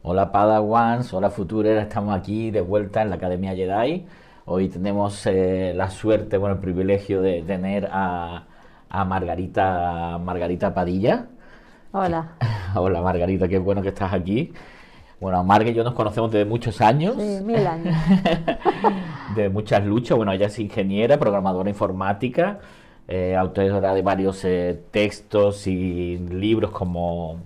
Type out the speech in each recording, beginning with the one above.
Hola Padawans, hola Futurers, estamos aquí de vuelta en la Academia Jedi. Hoy tenemos la suerte, bueno, el privilegio de tener a Margarita Padilla. Que- Hola, Hola Margarita, qué bueno que estás aquí. Bueno, Marga y yo nos conocemos desde muchos sí, años, 1000 años. de muchas luchas. Bueno, ella es ingeniera, programadora informática, autora de varios textos y libros, como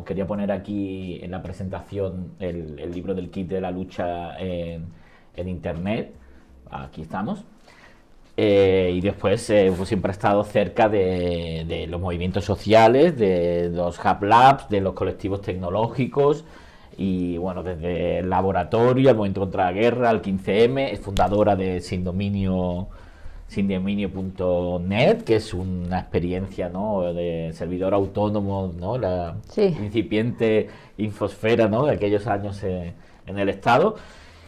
quería poner aquí en la presentación, el libro del kit de la lucha en Internet. Aquí estamos. Y después pues siempre ha estado cerca de los movimientos sociales, de los Hub Labs, de los colectivos tecnológicos y bueno, desde el laboratorio, al movimiento contra la guerra, al 15M, es fundadora de sindominio.net, que es una experiencia, ¿no?, de servidor autónomo, ¿no?, la Sí, incipiente infosfera, ¿no?, de aquellos años en el Estado.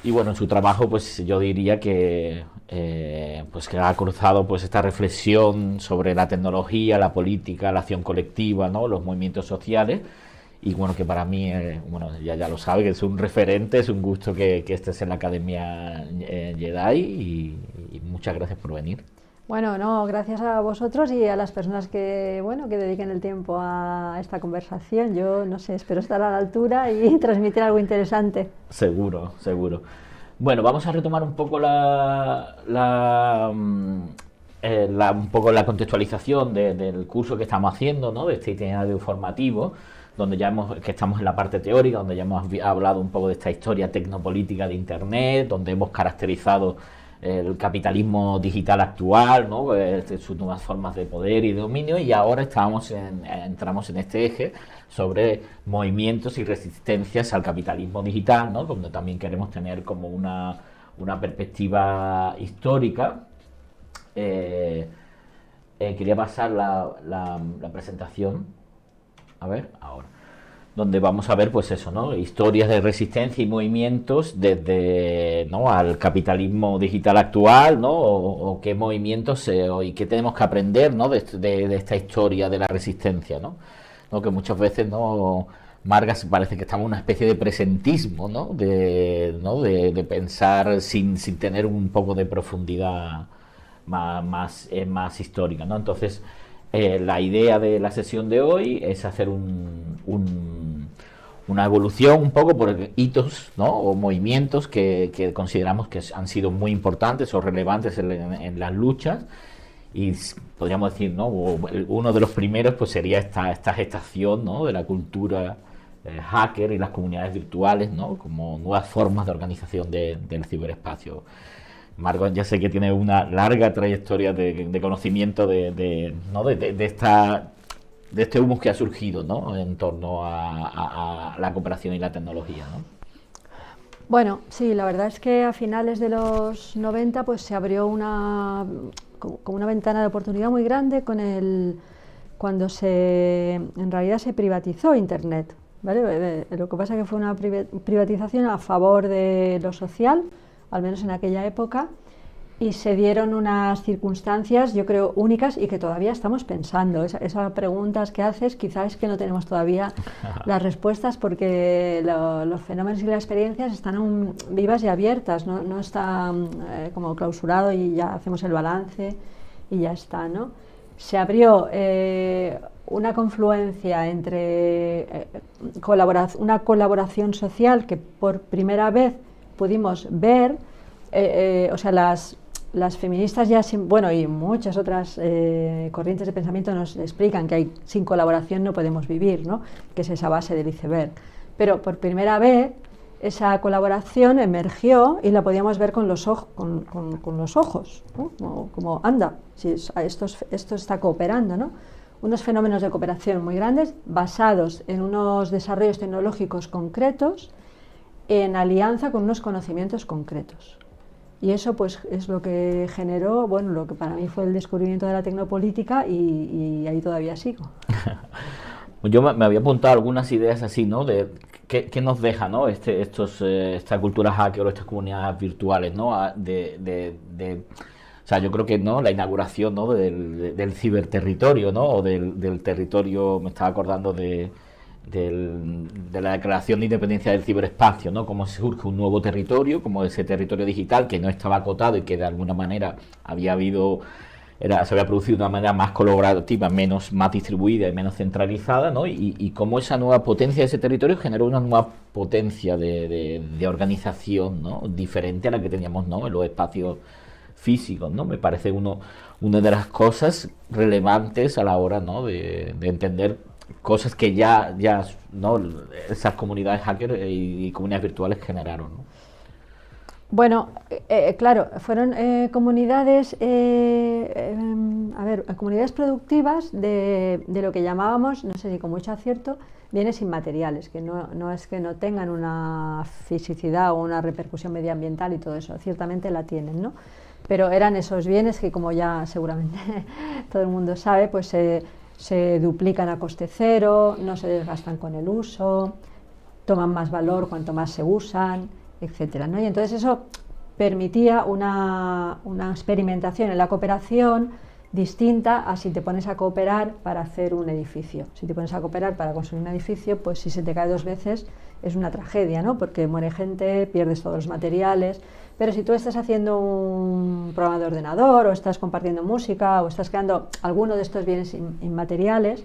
Y bueno, en su trabajo, pues yo diría pues que ha cruzado pues esta reflexión sobre la tecnología, la política, la acción colectiva, ¿no?, los movimientos sociales. Y bueno, que para mí, bueno, ya lo sabe, que es un referente, es un gusto que estés en la Academia Jedi y muchas gracias por venir. bueno, no, gracias a vosotros y a las personas que, bueno, que dediquen el tiempo a esta conversación. Yo, no sé, espero estar a la altura y transmitir algo interesante. Seguro, seguro. Bueno, vamos a retomar un poco un poco la contextualización del curso que estamos haciendo, ¿no?, de este itinerario formativo, donde que estamos en la parte teórica, donde ya hemos hablado un poco de esta historia tecnopolítica de Internet, donde hemos caracterizado el capitalismo digital actual, ¿no?, sus nuevas formas de poder y de dominio, y ahora entramos en este eje sobre movimientos y resistencias al capitalismo digital, ¿no?, donde también queremos tener como una perspectiva histórica. Eh, Quería pasar la presentación, a ver, ahora, donde vamos a ver, pues eso, ¿no?, historias de resistencia y movimientos desde, ¿no?, al capitalismo digital actual, ¿no?, o qué movimientos y qué tenemos que aprender, ¿no?, de esta historia de la resistencia, ¿no? ¿No? Que muchas veces, ¿no?, Margas, parece que estamos en una especie de presentismo, ¿no?, de pensar sin tener un poco de profundidad más histórica, ¿no? Entonces, la idea de la sesión de hoy es hacer una evolución un poco por hitos, ¿no?, o movimientos que consideramos que han sido muy importantes o relevantes en las luchas. Y podríamos decir, ¿no?, uno de los primeros pues sería esta gestación, ¿no?, de la cultura hacker y las comunidades virtuales, ¿no?, como nuevas formas de organización del ciberespacio. Margot, ya sé que tiene una larga trayectoria de conocimiento ¿no?, de este humus que ha surgido, ¿no?, en torno a la cooperación y la tecnología, ¿no? Bueno, sí, la verdad es que a finales de los 90 pues se abrió como una ventana de oportunidad muy grande cuando en realidad se privatizó Internet, ¿vale? Lo que pasa es que fue una privatización a favor de lo social, al menos en aquella época, y se dieron unas circunstancias, yo creo, únicas y que todavía estamos pensando. Esas preguntas que haces, quizás es que no tenemos todavía las respuestas porque los fenómenos y las experiencias están aún vivas y abiertas, no están como clausurado y ya hacemos el balance y ya está, ¿no? Se abrió una confluencia entre una colaboración social que por primera vez pudimos ver, o sea, las feministas ya, bueno, y muchas otras corrientes de pensamiento nos explican que sin colaboración no podemos vivir, ¿no?, que es esa base del iceberg. Pero por primera vez esa colaboración emergió y la podíamos ver con los ojos, ¿no?, como anda, si esto está cooperando, ¿no? Unos fenómenos de cooperación muy grandes basados en unos desarrollos tecnológicos concretos en alianza con unos conocimientos concretos. Y eso pues es lo que generó, bueno, lo que para mí fue el descubrimiento de la tecnopolítica y ahí todavía sigo. Yo me había apuntado algunas ideas así, ¿no?, de qué nos deja, ¿no?, esta cultura hacker o estas comunidades virtuales, ¿no? O sea, yo creo que, ¿no?, la inauguración, ¿no?, del ciberterritorio, ¿no?, o del territorio, me estaba acordando de la Declaración de Independencia del Ciberespacio, ¿no? Cómo surge un nuevo territorio, como ese territorio digital que no estaba acotado y que de alguna manera se había producido de una manera más colaborativa, más distribuida y menos centralizada, ¿no? Y cómo esa nueva potencia de ese territorio generó una nueva potencia de organización, ¿no? Diferente a la que teníamos, ¿no? En los espacios físicos, ¿no? Me parece una de las cosas relevantes a la hora, ¿no? de entender cosas que ¿no? Esas comunidades hackers y comunidades virtuales generaron, ¿no? Bueno, claro, fueron comunidades, comunidades productivas de lo que llamábamos, no sé si con mucho acierto, bienes inmateriales, que no es que no tengan una fisicidad o una repercusión medioambiental y todo eso, ciertamente la tienen, ¿no? Pero eran esos bienes que, como ya seguramente todo el mundo sabe, pues se duplican a coste cero, no se desgastan con el uso, toman más valor cuanto más se usan, etcétera, ¿no? Y entonces eso permitía una experimentación en la cooperación distinta a si te pones a cooperar para hacer un edificio. Si te pones a cooperar para construir un edificio, pues si se te cae 2 veces es una tragedia, ¿no? Porque muere gente, pierdes todos los materiales. Pero si tú estás haciendo un programa de ordenador o estás compartiendo música o estás creando alguno de estos bienes inmateriales,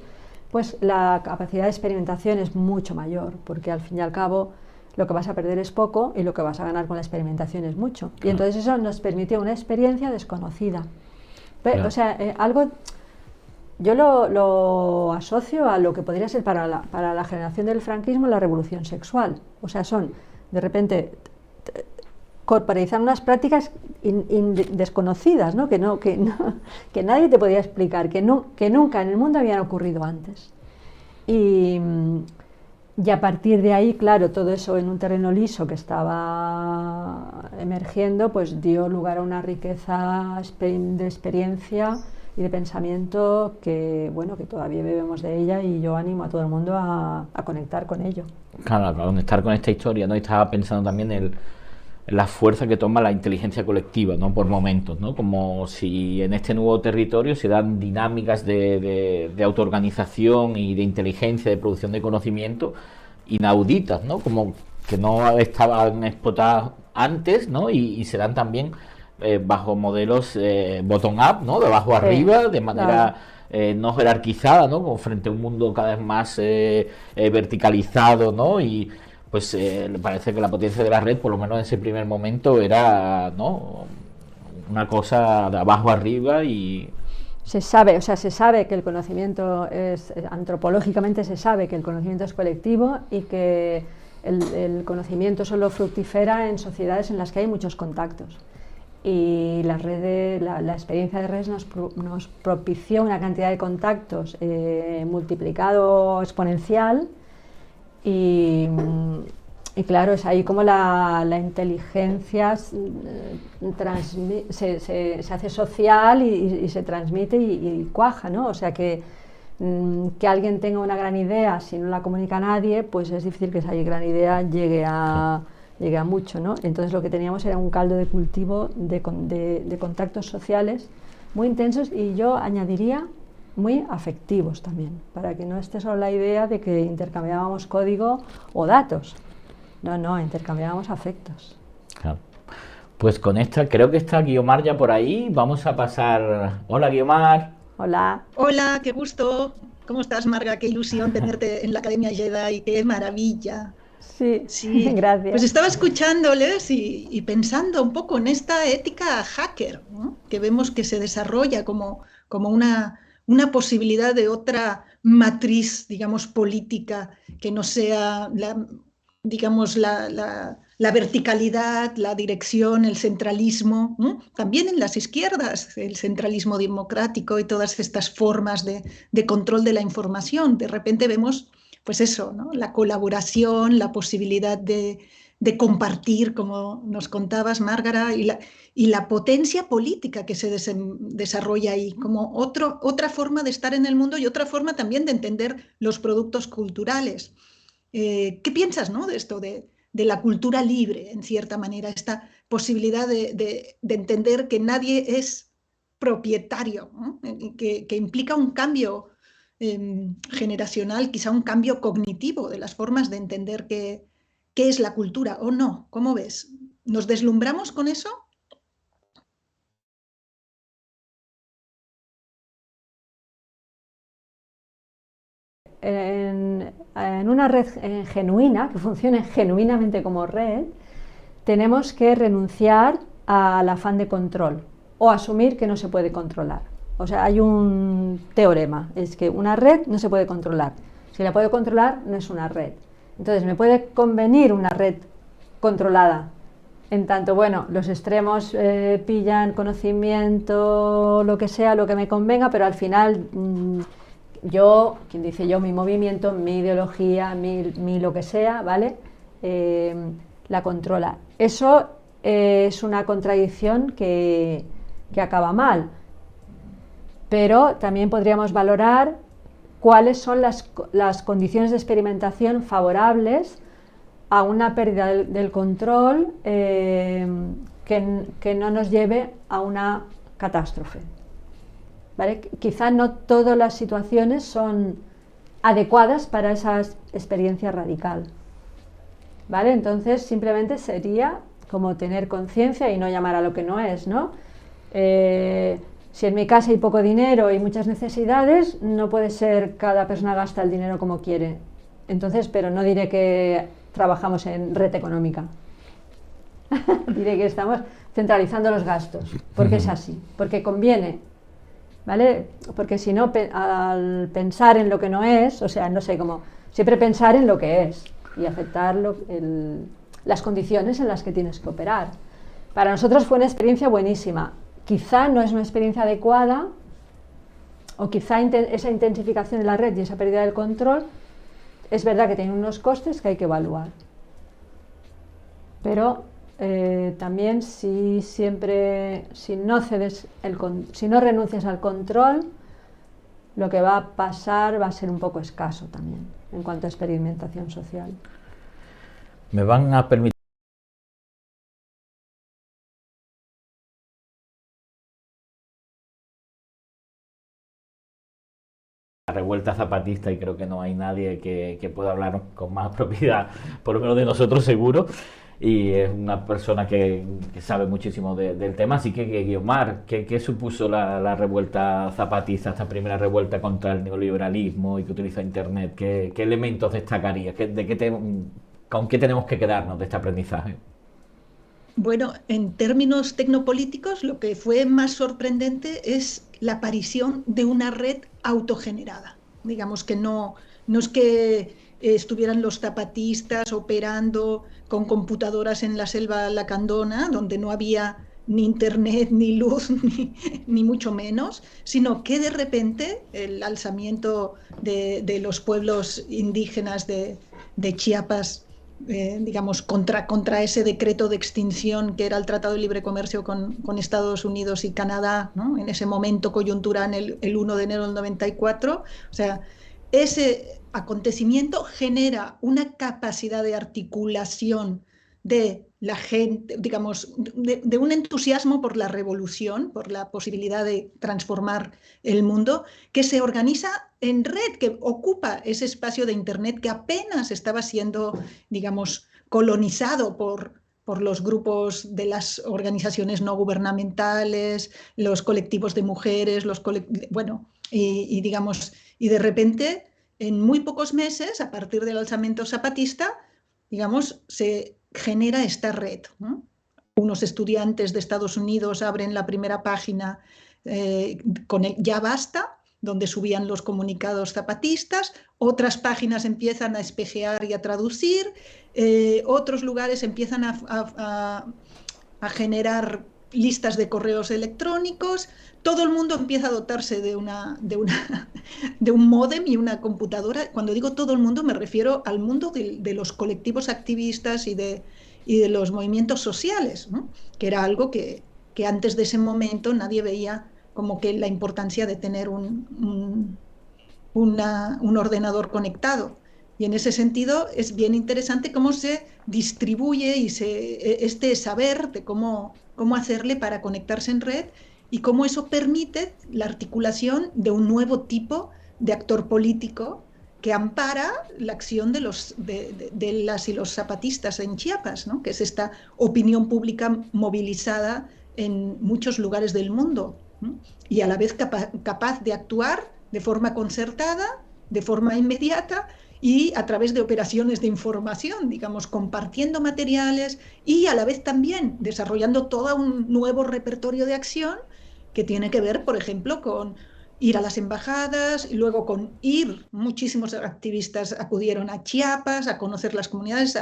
pues la capacidad de experimentación es mucho mayor, porque al fin y al cabo lo que vas a perder es poco y lo que vas a ganar con la experimentación es mucho. Claro. Y entonces eso nos permitió una experiencia desconocida. Claro. O sea, yo lo asocio a lo que podría ser para la generación del franquismo la revolución sexual. O sea, son de repente corporizar unas prácticas desconocidas, ¿no? Que nadie te podía explicar, que nunca en el mundo habían ocurrido antes. Y a partir de ahí, claro, todo eso en un terreno liso que estaba emergiendo, pues dio lugar a una riqueza de experiencia y de pensamiento que, bueno, que todavía bebemos de ella, y yo animo a todo el mundo a conectar con ello. Claro, a conectar con esta historia, ¿no? Y estaba pensando también en la fuerza que toma la inteligencia colectiva, ¿no? Por momentos, ¿no? Como si en este nuevo territorio se dan dinámicas de autoorganización y de inteligencia, de producción de conocimiento inauditas, ¿no? Como que no estaban explotadas antes, ¿no? Y se dan también bajo modelos bottom-up, ¿no? De abajo arriba, de manera no jerarquizada, ¿no? Como frente a un mundo cada vez más verticalizado, ¿no? Y pues parece que la potencia de la red, por lo menos en ese primer momento, era, ¿no? Una cosa de abajo arriba. Y se sabe que el conocimiento antropológicamente se sabe que el conocimiento es colectivo y que el conocimiento solo fructifera en sociedades en las que hay muchos contactos. Y la experiencia de redes nos propició una cantidad de contactos multiplicado exponencial. Y claro, es ahí como la inteligencia se hace social y se transmite y cuaja, ¿no? O sea que alguien tenga una gran idea, si no la comunica a nadie, pues es difícil que esa gran idea llegue a mucho, ¿no? Entonces lo que teníamos era un caldo de cultivo de contactos sociales muy intensos, y yo añadiría muy afectivos también, para que no esté solo la idea de que intercambiábamos código o datos. No, intercambiábamos afectos. Claro. Pues con esta, creo que está Guiomar ya por ahí. Vamos a pasar. Hola, Guiomar. Hola. Hola, qué gusto. ¿Cómo estás, Marga? Qué ilusión tenerte en la Academia Jedi, qué maravilla. Sí, gracias. Pues estaba escuchándoles y pensando un poco en esta ética hacker, ¿no? Que vemos que se desarrolla como una posibilidad de otra matriz, digamos, política, que no sea la verticalidad, la dirección, el centralismo, ¿no? También en las izquierdas, el centralismo democrático y todas estas formas de control de la información. De repente vemos, pues eso, ¿no? La colaboración, la posibilidad de compartir, como nos contabas, Márgara, y la potencia política que se desarrolla ahí, como otra forma de estar en el mundo y otra forma también de entender los productos culturales. ¿Qué piensas, ¿no? De esto de la cultura libre, en cierta manera, esta posibilidad de entender que nadie es propietario, ¿no? que implica un cambio generacional, quizá un cambio cognitivo de las formas de entender qué es la cultura, ¿o no? ¿Cómo ves? ¿Nos deslumbramos con eso? En una red genuina, que funcione genuinamente como red, tenemos que renunciar al afán de control o asumir que no se puede controlar. O sea, hay un teorema, es que una red no se puede controlar. Si la puedo controlar, no es una red. Entonces, me puede convenir una red controlada. En tanto, bueno, los extremos pillan conocimiento, lo que sea, lo que me convenga, pero al final yo, quien dice yo, mi movimiento, mi ideología, mi lo que sea, ¿vale? La controla. Eso es una contradicción que acaba mal. Pero también podríamos valorar cuáles son las condiciones de experimentación favorables a una pérdida del control que no nos lleve a una catástrofe. ¿Vale? Quizá no todas las situaciones son adecuadas para esa experiencia radical. ¿Vale? Entonces simplemente sería como tener conciencia y no llamar a lo que no es, ¿no? Si en mi casa hay poco dinero y muchas necesidades, no puede ser cada persona gasta el dinero como quiere. Entonces, pero no diré que trabajamos en red económica. Diré que estamos centralizando los gastos, porque es así, porque conviene, ¿vale? Porque si no, al pensar en lo que no es, o sea, no sé, como siempre pensar en lo que es y aceptar las condiciones en las que tienes que operar. Para nosotros fue una experiencia buenísima. Quizá no es una experiencia adecuada, o quizá esa intensificación de la red y esa pérdida del control es verdad que tiene unos costes que hay que evaluar. Pero también si no renuncias al control, lo que va a pasar va a ser un poco escaso también en cuanto a experimentación social. Me van a permitir la revuelta zapatista, y creo que no hay nadie que pueda hablar con más propiedad, por lo menos de nosotros seguro, y es una persona que sabe muchísimo del tema. Así que Guiomar, ¿qué supuso la revuelta zapatista, esta primera revuelta contra el neoliberalismo y que utiliza Internet? ¿Qué elementos destacarías? ¿Con qué tenemos que quedarnos de este aprendizaje? Bueno, en términos tecnopolíticos, lo que fue más sorprendente es la aparición de una red autogenerada. Digamos que no es que estuvieran los zapatistas operando con computadoras en la selva lacandona, donde no había ni internet, ni luz, ni mucho menos, sino que de repente el alzamiento de los pueblos indígenas de Chiapas, digamos, contra ese decreto de extinción que era el Tratado de Libre Comercio con Estados Unidos y Canadá, ¿no? En ese momento coyuntural, el 1 de enero del 94. O sea, ese acontecimiento genera una capacidad de articulación de la gente, digamos, de un entusiasmo por la revolución, por la posibilidad de transformar el mundo, que se organiza en red, que ocupa ese espacio de Internet que apenas estaba siendo, digamos, colonizado por los grupos de las organizaciones no gubernamentales, los colectivos de mujeres, bueno, digamos, y de repente, en muy pocos meses, a partir del alzamiento zapatista, digamos, se genera esta red, ¿no? Unos estudiantes de Estados Unidos abren la primera página con el Ya Basta, donde subían los comunicados zapatistas, otras páginas empiezan a espejear y a traducir, otros lugares empiezan a generar listas de correos electrónicos, todo el mundo empieza a dotarse de un módem y una computadora. Cuando digo todo el mundo me refiero al mundo de los colectivos activistas y de los movimientos sociales, ¿no? Que era algo que antes de ese momento nadie veía como que la importancia de tener un ordenador conectado. Y en ese sentido es bien interesante cómo se distribuye este saber de cómo hacerle para conectarse en red y cómo eso permite la articulación de un nuevo tipo de actor político que ampara la acción de las y los zapatistas en Chiapas, ¿no? Que es esta opinión pública movilizada en muchos lugares del mundo, ¿no? Y a la vez capaz de actuar de forma concertada, de forma inmediata y a través de operaciones de información, digamos, compartiendo materiales y a la vez también desarrollando todo un nuevo repertorio de acción que tiene que ver, por ejemplo, con ir a las embajadas y luego con ir, muchísimos activistas acudieron a Chiapas a conocer las comunidades,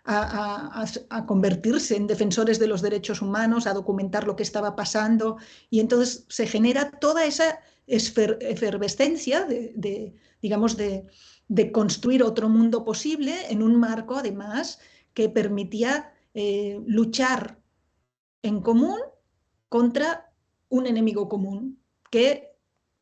a convertirse en defensores de los derechos humanos, a documentar lo que estaba pasando y entonces se genera toda esa efervescencia digamos, de construir otro mundo posible en un marco, además, que permitía luchar en común contra un enemigo común que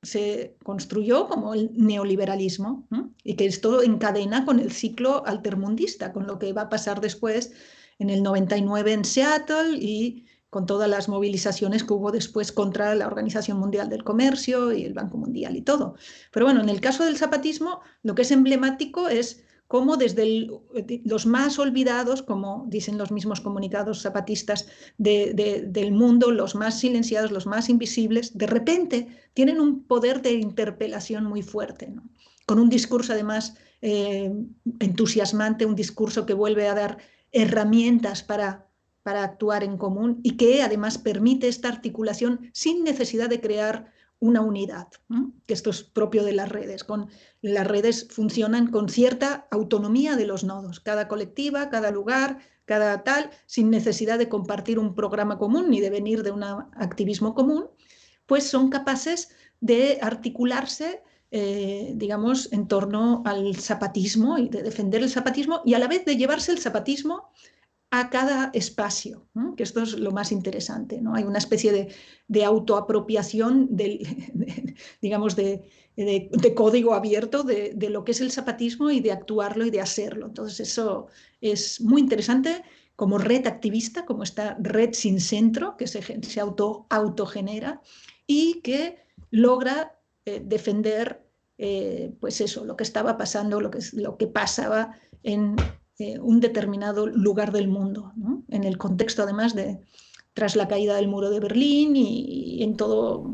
se construyó como el neoliberalismo, ¿no? Y que esto encadena con el ciclo altermundista, con lo que va a pasar después en el 99 en Seattle y con todas las movilizaciones que hubo después contra la Organización Mundial del Comercio y el Banco Mundial y todo. Pero bueno, en el caso del zapatismo, lo que es emblemático es cómo desde los más olvidados, como dicen los mismos comunicados zapatistas del mundo, los más silenciados, los más invisibles, de repente tienen un poder de interpelación muy fuerte, ¿no? Con un discurso además entusiasmante, un discurso que vuelve a dar herramientas para actuar en común y que además permite esta articulación sin necesidad de crear una unidad, ¿no? Que esto es propio de las redes. Las redes funcionan con cierta autonomía de los nodos, cada colectiva, cada lugar, cada tal, sin necesidad de compartir un programa común ni de venir de un activismo común, pues son capaces de articularse, digamos, en torno al zapatismo y de defender el zapatismo y a la vez de llevarse el zapatismo a cada espacio, ¿no? Que esto es lo más interesante, ¿no? Hay una especie de autoapropiación digamos, de código abierto de lo que es el zapatismo y de actuarlo y de hacerlo. Entonces eso es muy interesante como red activista, como esta red sin centro que se autogenera y que logra defender pues eso, lo que estaba pasando, lo que pasaba en un determinado lugar del mundo, ¿no? En el contexto además tras la caída del muro de Berlín y en todo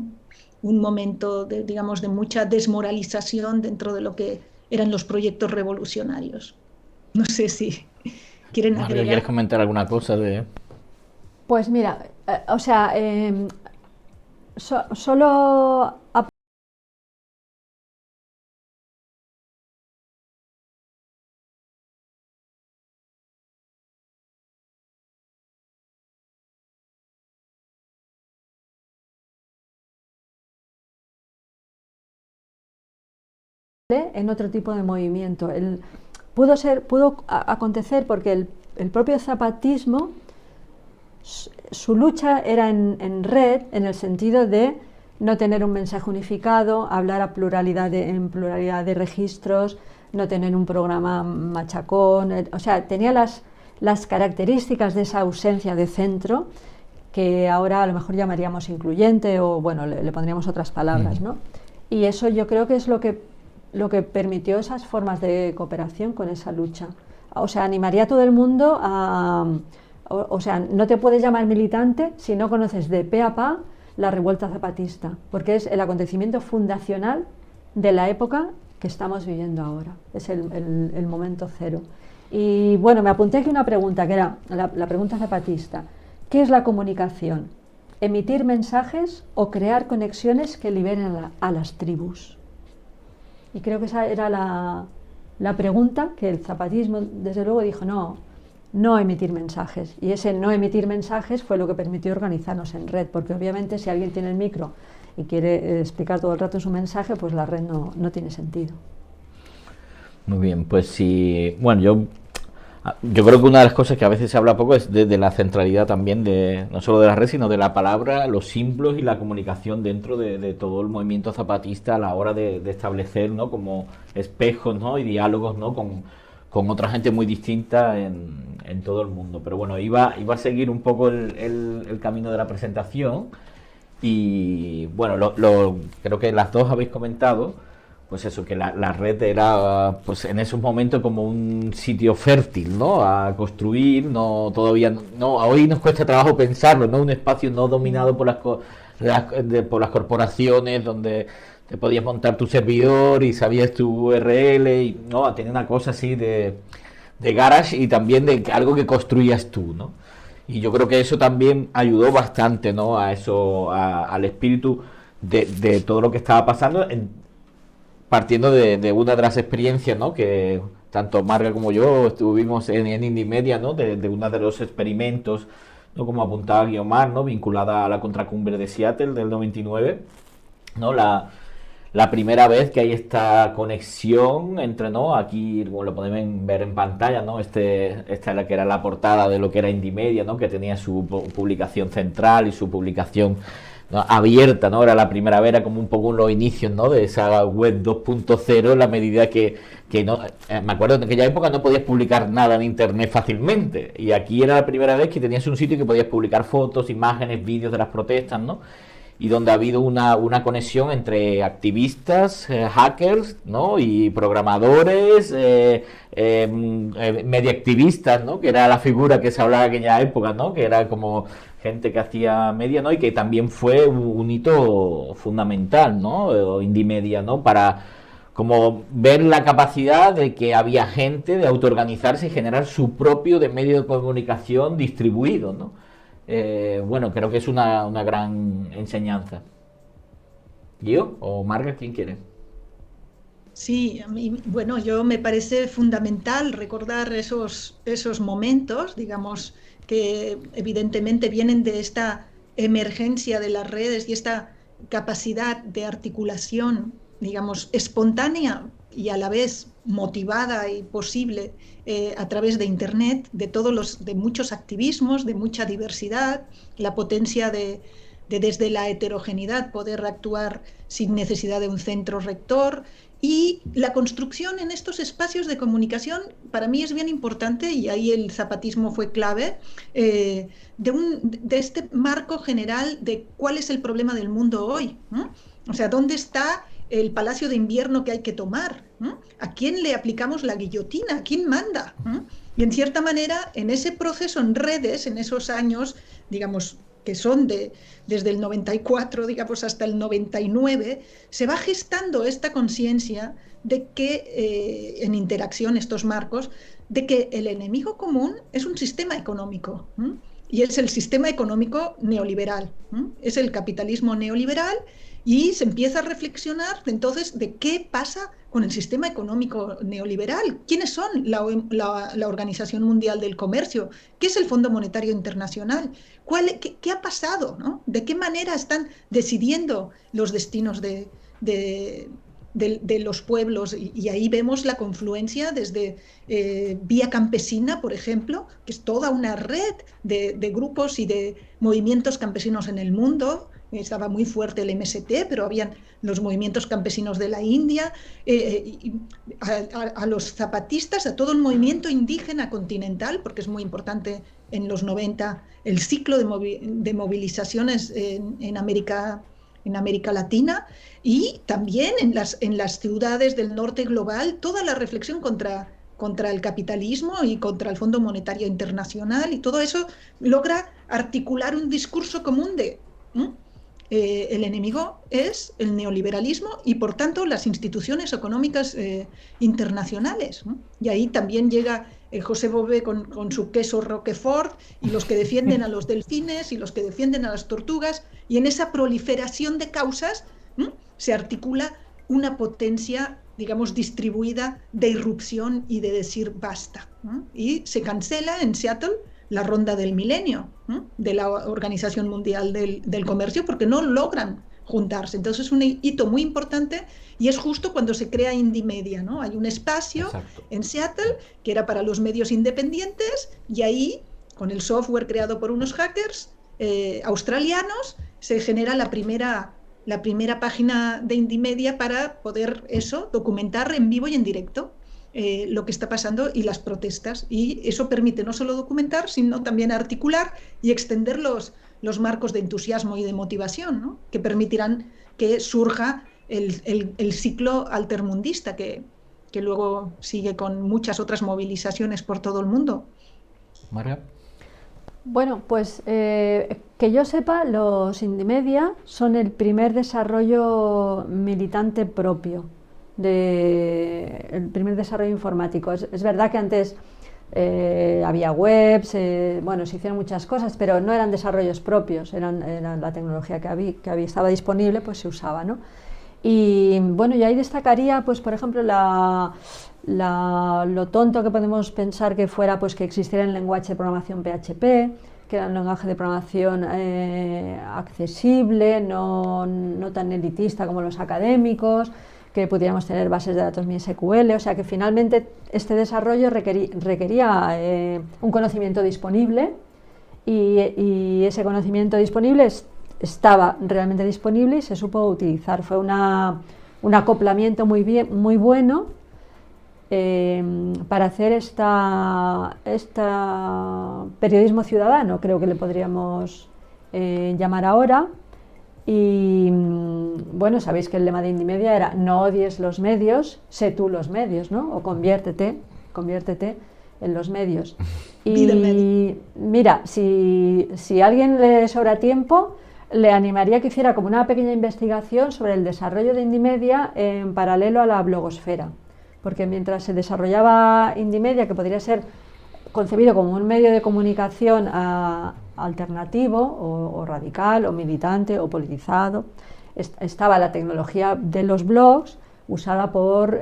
un momento digamos, de mucha desmoralización dentro de lo que eran los proyectos revolucionarios. No sé si quieren Mario, agregar. ¿quieres comentar alguna cosa de...? Pues mira, o sea, solo en otro tipo de movimiento. Pudo acontecer porque el propio zapatismo, su lucha era en red, en el sentido de no tener un mensaje unificado, hablar en pluralidad de registros, no tener un programa machacón, o sea, tenía las características de esa ausencia de centro que ahora a lo mejor llamaríamos incluyente o bueno, le pondríamos otras palabras, ¿no? Y eso yo creo que es lo que permitió esas formas de cooperación con esa lucha. O sea, animaría a todo el mundo o sea, no te puedes llamar militante si no conoces de pe a pa la revuelta zapatista, porque es el acontecimiento fundacional de la época que estamos viviendo ahora, es el momento cero. Y bueno, me apunté aquí una pregunta, que era la pregunta zapatista. ¿Qué es la comunicación? ¿Emitir mensajes o crear conexiones que liberen a las tribus? Y creo que esa era la pregunta que el zapatismo, desde luego, dijo, no emitir mensajes. Y ese no emitir mensajes fue lo que permitió organizarnos en red, porque obviamente si alguien tiene el micro y quiere explicar todo el rato su mensaje, pues la red no tiene sentido. Muy bien, pues sí, bueno, yo creo que una de las cosas que a veces se habla poco es de la centralidad también no solo de la red, sino de la palabra, los símbolos y la comunicación dentro de todo el movimiento zapatista a la hora de establecer, ¿no?, como espejos, ¿no?, y diálogos, ¿no?, con otra gente muy distinta en todo el mundo. Pero bueno, iba a seguir un poco el camino de la presentación y bueno, creo que las dos habéis comentado pues eso, que la red era, pues en esos momentos como un sitio fértil, ¿no? A construir, no, todavía, no, hoy nos cuesta trabajo pensarlo, ¿no? Un espacio no dominado por por las corporaciones, donde te podías montar tu servidor y sabías tu URL, y no, tenía una cosa así de garage y también de algo que construías tú, ¿no? Y yo creo que eso también ayudó bastante, ¿no? A eso, al espíritu de todo lo que estaba pasando, partiendo de una de las experiencias, ¿no? Que tanto Marga como yo estuvimos en Indie Media, ¿no? De uno de los experimentos, ¿no? Como apuntaba Guiomar, ¿no? Vinculada a la contracumbre de Seattle del 99, ¿no? La primera vez que hay esta conexión entre, ¿no? Aquí, como lo podemos ver en pantalla, ¿no? Esta es la que era la portada de lo que era Indie Media, ¿no? Que tenía su publicación central y su publicación, ¿no? Abierta, ¿no? Era la primera vez, era como un poco los inicios, ¿no? De esa web 2.0, en la medida que no, me acuerdo en aquella época no podías publicar nada en internet fácilmente, y aquí era la primera vez que tenías un sitio que podías publicar fotos, imágenes, vídeos de las protestas, ¿no? Y donde ha habido una conexión entre activistas, hackers, ¿no? Y programadores, media activistas, ¿no? Que era la figura que se hablaba en aquella época, ¿no? Que era como gente que hacía media, ¿no? Y que también fue un hito fundamental, ¿no? Indie Media, ¿no? Para como ver la capacidad de que había gente de autoorganizarse y generar su propio de medio de comunicación distribuido, ¿no? Bueno, creo que es una gran enseñanza. ¿Yo o Marga, quién quiere? Sí, a mí, bueno, yo me parece fundamental recordar esos momentos, digamos, que evidentemente vienen de esta emergencia de las redes y esta capacidad de articulación, digamos, espontánea y a la vez motivada y posible a través de Internet, de muchos activismos, de mucha diversidad, la potencia de desde la heterogeneidad poder actuar sin necesidad de un centro rector. Y la construcción en estos espacios de comunicación para mí es bien importante, y ahí el zapatismo fue clave, de este marco general de cuál es el problema del mundo hoy, ¿no? O sea, ¿dónde está el palacio de invierno que hay que tomar? ¿No? ¿A quién le aplicamos la guillotina? ¿A quién manda? ¿No? Y en cierta manera, en ese proceso en redes, en esos años, digamos, que son desde el 94, digamos, hasta el 99, se va gestando esta conciencia de que, en interacción, estos marcos, de que el enemigo común es un sistema económico, ¿eh? Y es el sistema económico neoliberal, ¿eh? Es el capitalismo neoliberal, y se empieza a reflexionar entonces de qué pasa con el sistema económico neoliberal. ¿Quiénes son la Organización Mundial del Comercio? ¿Qué es el Fondo Monetario Internacional? ¿Qué ha pasado, ¿no? ¿De qué manera están decidiendo los destinos de los pueblos? Y ahí vemos la confluencia desde Vía Campesina, por ejemplo, que es toda una red de grupos y de movimientos campesinos en el mundo. Estaba muy fuerte el MST, pero habían los movimientos campesinos de la India, a los zapatistas, a todo el movimiento indígena continental, porque es muy importante en los 90 el ciclo de movilizaciones en América Latina, y también en las ciudades del norte global, toda la reflexión contra el capitalismo y contra el Fondo Monetario Internacional, y todo eso logra articular un discurso común de... el enemigo es el neoliberalismo y por tanto las instituciones económicas internacionales, ¿no? Y ahí también llega José Bové con su queso Roquefort, y los que defienden a los delfines y los que defienden a las tortugas, y en esa proliferación de causas, ¿no?, se articula una potencia, digamos, distribuida de irrupción y de decir basta, ¿no? Y se cancela en Seattle la ronda del milenio, ¿no?, de la Organización Mundial del Comercio, porque no logran juntarse. Entonces es un hito muy importante, y es justo cuando se crea Indie Media, ¿no? Hay un espacio Exacto. en Seattle que era para los medios independientes, y ahí, con el software creado por unos hackers australianos, se genera la primera página de Indie Media para poder documentar en vivo y en directo lo que está pasando y las protestas, y eso permite no solo documentar, sino también articular y extender los marcos de entusiasmo y de motivación, ¿no?, que permitirán que surja el ciclo altermundista que luego sigue con muchas otras movilizaciones por todo el mundo. María. Bueno, pues que yo sepa, los Indymedia son el primer desarrollo militante propio, el primer desarrollo informático. Es verdad que antes había webs, bueno, se hicieron muchas cosas, pero no eran desarrollos propios, eran la tecnología que estaba disponible, pues se usaba, ¿no? Y bueno, yo ahí destacaría, pues por ejemplo, lo tonto que podemos pensar que fuera pues que existiera el lenguaje de programación PHP, que era un lenguaje de programación accesible, no tan elitista como los académicos, que pudiéramos tener bases de datos MySQL, o sea que finalmente este desarrollo requería un conocimiento disponible y ese conocimiento disponible estaba realmente disponible y se supo utilizar. Fue un acoplamiento muy bueno para hacer esta periodismo ciudadano, creo que le podríamos llamar ahora. Y bueno, sabéis que el lema de Indymedia era no odies los medios, sé tú los medios, ¿no? O conviértete en los medios. Y mira, si a alguien le sobra tiempo, le animaría que hiciera como una pequeña investigación sobre el desarrollo de Indymedia en paralelo a la blogosfera, porque mientras se desarrollaba Indymedia, que podría ser concebido como un medio de comunicación alternativo o radical o militante o politizado, estaba la tecnología de los blogs usada por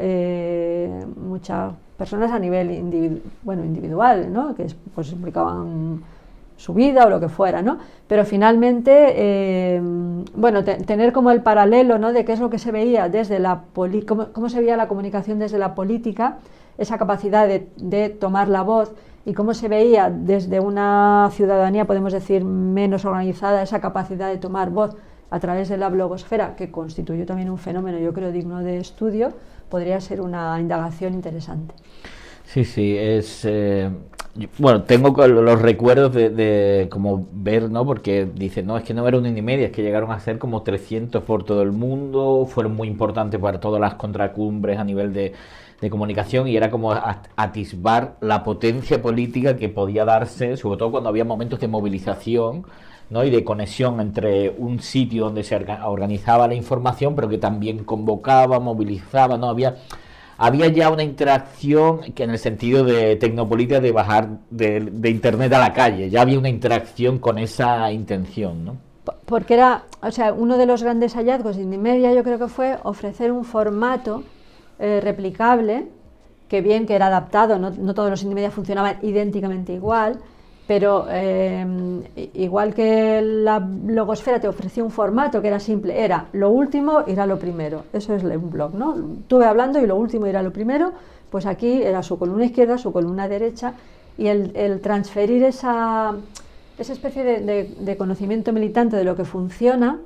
muchas personas a nivel individual, ¿no? Que pues publicaban su vida o lo que fuera, ¿no? Pero finalmente, tener como el paralelo, ¿no? De qué es lo que se veía desde cómo se veía la comunicación desde la política, esa capacidad de tomar la voz, y cómo se veía desde una ciudadanía, podemos decir, menos organizada, esa capacidad de tomar voz a través de la blogosfera, que constituyó también un fenómeno, yo creo, digno de estudio, podría ser una indagación interesante. Sí, es... tengo los recuerdos de como ver, ¿no? Porque dicen, no, es que no era un Indymedia, es que llegaron a ser como 300 por todo el mundo, fueron muy importantes para todas las contracumbres a nivel de comunicación, y era como atisbar la potencia política que podía darse, sobre todo cuando había momentos de movilización, ¿no? Y de conexión entre un sitio donde se organizaba la información, pero que también convocaba, movilizaba, ¿no? Había ya una interacción que en el sentido de tecnopolítica, de bajar de internet a la calle, ya había una interacción con esa intención, ¿no? Porque era, uno de los grandes hallazgos de Indymedia, yo creo que fue ofrecer un formato replicable, que era adaptado, no todos los Indymedia funcionaban idénticamente igual, pero igual que la blogosfera te ofrecía un formato que era simple, era lo último irá lo primero, eso es un blog, ¿no? Estuve hablando y lo último irá lo primero, pues aquí era su columna izquierda, su columna derecha, y el transferir esa especie de conocimiento militante de lo que funciona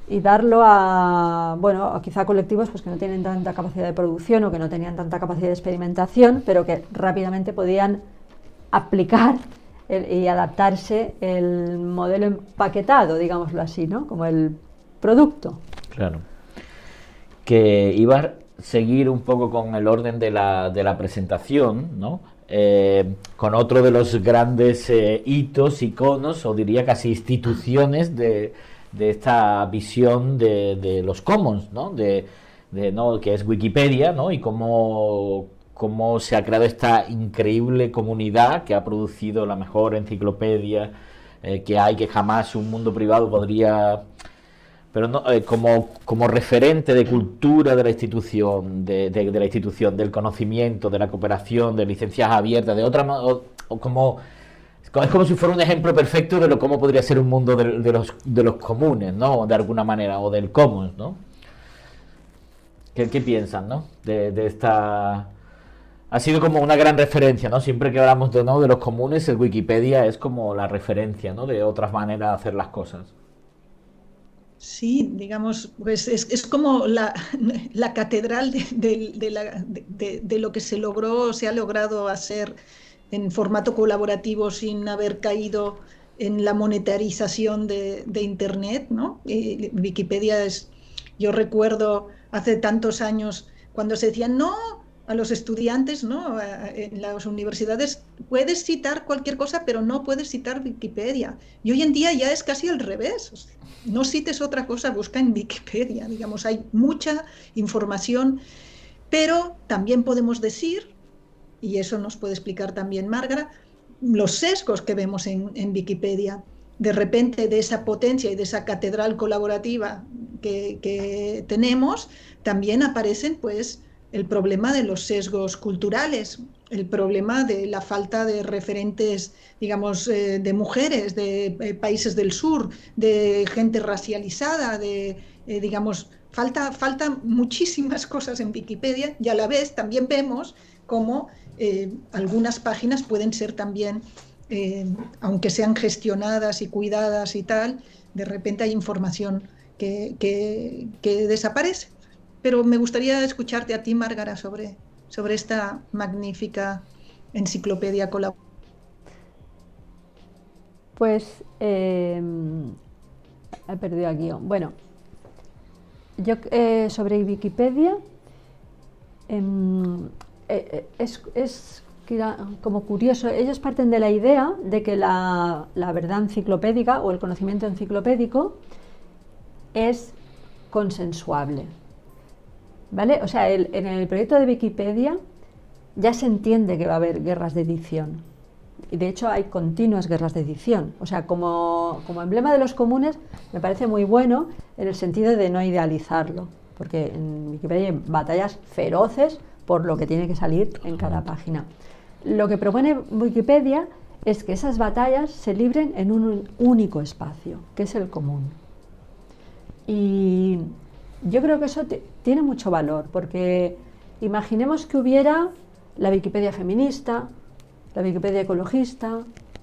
y darlo a quizá colectivos pues que no tienen tanta capacidad de producción o que no tenían tanta capacidad de experimentación, pero que rápidamente podían aplicar y adaptarse el modelo empaquetado, digámoslo así, ¿no? Como el producto. Claro. Que iba a seguir un poco con el orden de la presentación, ¿no? Con otro de los grandes hitos, iconos, o diría casi instituciones de esta visión de los commons, ¿no? ¿no? Que es Wikipedia, ¿no? Y cómo se ha creado esta increíble comunidad que ha producido la mejor enciclopedia que hay, que jamás un mundo privado podría... Pero no, como referente de cultura de la institución, de la institución, del conocimiento, de la cooperación, de licencias abiertas, de otra... es como si fuera un ejemplo perfecto de cómo podría ser un mundo de los comunes, ¿no? De alguna manera, o del commons, ¿no? ¿Qué piensan, no? De esta... Ha sido como una gran referencia, ¿no? Siempre que hablamos de los comunes, el Wikipedia es como la referencia, ¿no? De otras maneras de hacer las cosas. Sí, digamos, pues es como la catedral de lo que se ha logrado hacer en formato colaborativo sin haber caído en la monetarización de Internet, ¿no? Wikipedia yo recuerdo hace tantos años, cuando se decían no a los estudiantes, ¿no? En las universidades puedes citar cualquier cosa, pero no puedes citar Wikipedia. Y hoy en día ya es casi al revés. No cites otra cosa, busca en Wikipedia. Digamos, hay mucha información, pero también podemos decir, y eso nos puede explicar también Márgara, los sesgos que vemos en Wikipedia. De repente, de esa potencia y de esa catedral colaborativa que tenemos, también aparecen pues el problema de los sesgos culturales, el problema de la falta de referentes, digamos, de mujeres, de países del sur, de gente racializada, digamos, falta muchísimas cosas en Wikipedia, y a la vez también vemos cómo algunas páginas pueden ser también, aunque sean gestionadas y cuidadas y tal, de repente hay información que desaparece. Pero me gustaría escucharte a ti, Márgara, sobre esta magnífica enciclopedia colaborativa. Pues he perdido el guión. Bueno, yo sobre Wikipedia es como curioso. Ellos parten de la idea de que la verdad enciclopédica o el conocimiento enciclopédico es consensuable, ¿vale? O sea, en el proyecto de Wikipedia ya se entiende que va a haber guerras de edición, y de hecho hay continuas guerras de edición. O sea, como emblema de los comunes me parece muy bueno, en el sentido de no idealizarlo, porque en Wikipedia hay batallas feroces por lo que tiene que salir en cada página. Lo que propone Wikipedia es que esas batallas se libren en un único espacio, que es el común. Y yo creo que eso tiene mucho valor, porque imaginemos que hubiera la Wikipedia feminista, la Wikipedia ecologista,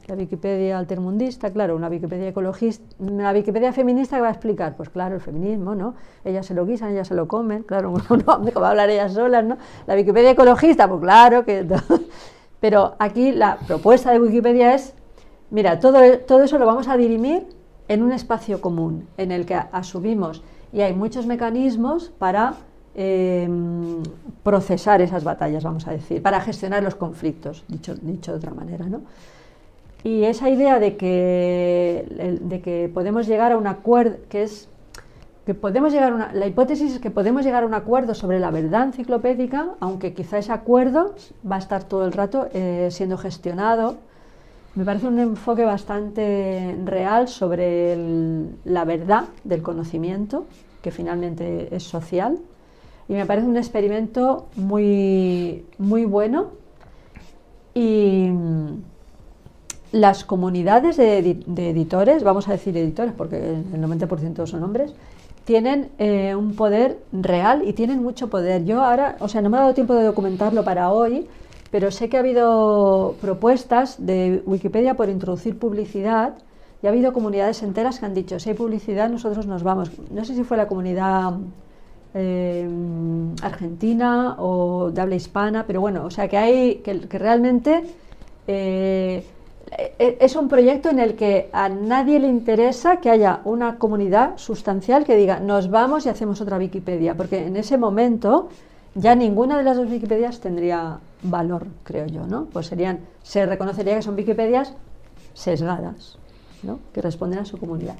la Wikipedia altermundista. Claro, una Wikipedia ecologista, una Wikipedia feminista, que va a explicar, pues claro, el feminismo, ¿no? Ellas se lo guisan, ellas se lo comen, claro, no, va a hablar ellas solas, ¿no? La Wikipedia ecologista, pues claro que... Pero aquí la propuesta de Wikipedia es, mira, todo eso lo vamos a dirimir en un espacio común, en el que asumimos, y hay muchos mecanismos para procesar esas batallas, vamos a decir, para gestionar los conflictos, dicho de otra manera, ¿no? Y esa idea de que podemos llegar a un acuerdo, la hipótesis es que podemos llegar a un acuerdo sobre la verdad enciclopédica, aunque quizá ese acuerdo va a estar todo el rato siendo gestionado. Me parece un enfoque bastante real sobre la verdad del conocimiento, que finalmente es social, y me parece un experimento muy, muy bueno. Y las comunidades de editores, vamos a decir editores porque el 90% son hombres, tienen un poder real y tienen mucho poder. Yo ahora, o sea, no me ha dado tiempo de documentarlo para hoy, pero sé que ha habido propuestas de Wikipedia por introducir publicidad, y ha habido comunidades enteras que han dicho, si hay publicidad nosotros nos vamos. No sé si fue la comunidad argentina o de habla hispana, pero bueno, o sea que realmente es un proyecto en el que a nadie le interesa que haya una comunidad sustancial que diga, nos vamos y hacemos otra Wikipedia, porque en ese momento ya ninguna de las dos Wikipedias tendría valor, creo yo, ¿no? Pues se reconocería que son Wikipedias sesgadas, ¿no? Que responden a su comunidad.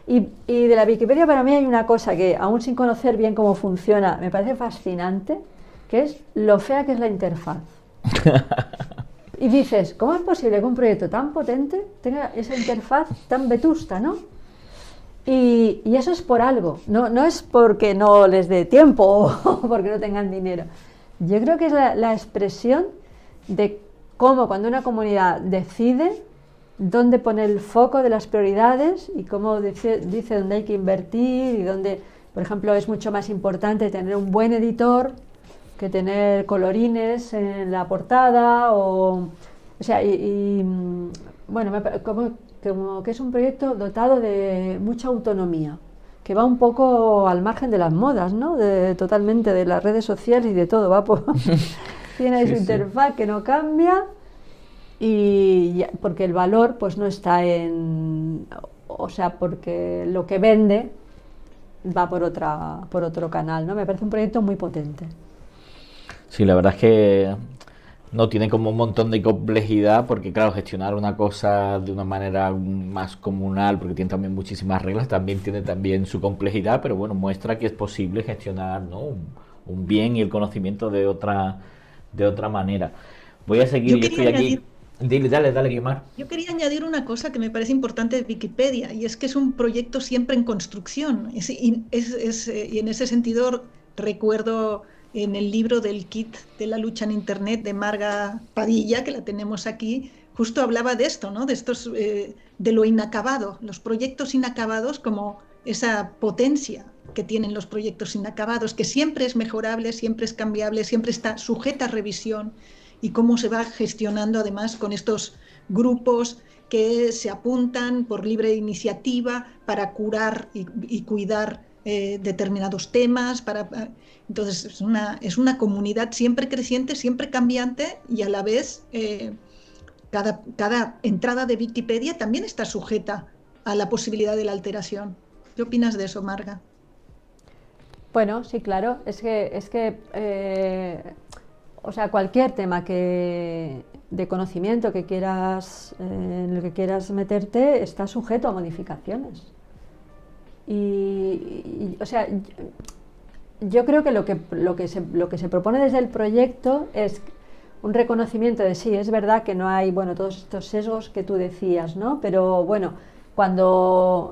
Y de la Wikipedia, para mí hay una cosa que, aún sin conocer bien cómo funciona, me parece fascinante, que es lo fea que es la interfaz. Y dices, ¿cómo es posible que un proyecto tan potente tenga esa interfaz tan vetusta, ¿no? Y eso es por algo, no es porque no les dé tiempo o porque no tengan dinero. Yo creo que es la expresión de cómo, cuando una comunidad decide dónde pone el foco de las prioridades y cómo dice dónde hay que invertir, y dónde, por ejemplo, es mucho más importante tener un buen editor que tener colorines en la portada, o sea, bueno, como que es un proyecto dotado de mucha autonomía, que va un poco al margen de las modas, ¿no? Totalmente de las redes sociales y de todo, tiene ahí su interfaz que no cambia, y porque el valor pues no está o sea, porque lo que vende va por otro canal, ¿no? Me parece un proyecto muy potente. Sí, la verdad es que no tiene como un montón de complejidad porque, claro, gestionar una cosa de una manera más comunal, porque tiene también muchísimas reglas, también tiene también su complejidad, pero bueno, muestra que es posible gestionar, ¿no? un bien y el conocimiento de otra manera. Voy a seguir, Yo yo quería estoy aquí. añadir Dale, Guimar. Yo quería añadir una cosa que me parece importante de Wikipedia, y es que es un proyecto siempre en construcción. Y en ese sentido recuerdo en el libro del kit de la lucha en Internet de Marga Padilla, que la tenemos aquí, justo hablaba de esto, ¿no? De estos, de lo inacabado, los proyectos inacabados como esa potencia que tienen los proyectos inacabados, que siempre es mejorable, siempre es cambiable, siempre está sujeta a revisión, y cómo se va gestionando además con estos grupos que se apuntan por libre iniciativa para curar y cuidar determinados temas. Entonces es una comunidad siempre creciente, siempre cambiante, y a la vez cada entrada de Wikipedia también está sujeta a la posibilidad de la alteración. ¿Qué opinas de eso, Marga? Bueno, sí, claro, o sea, cualquier tema de conocimiento que quieras, en el que quieras meterte está sujeto a modificaciones. O sea, yo creo que lo que se propone desde el proyecto es un reconocimiento de sí, es verdad que no hay, bueno, todos estos sesgos que tú decías, ¿no? Pero bueno,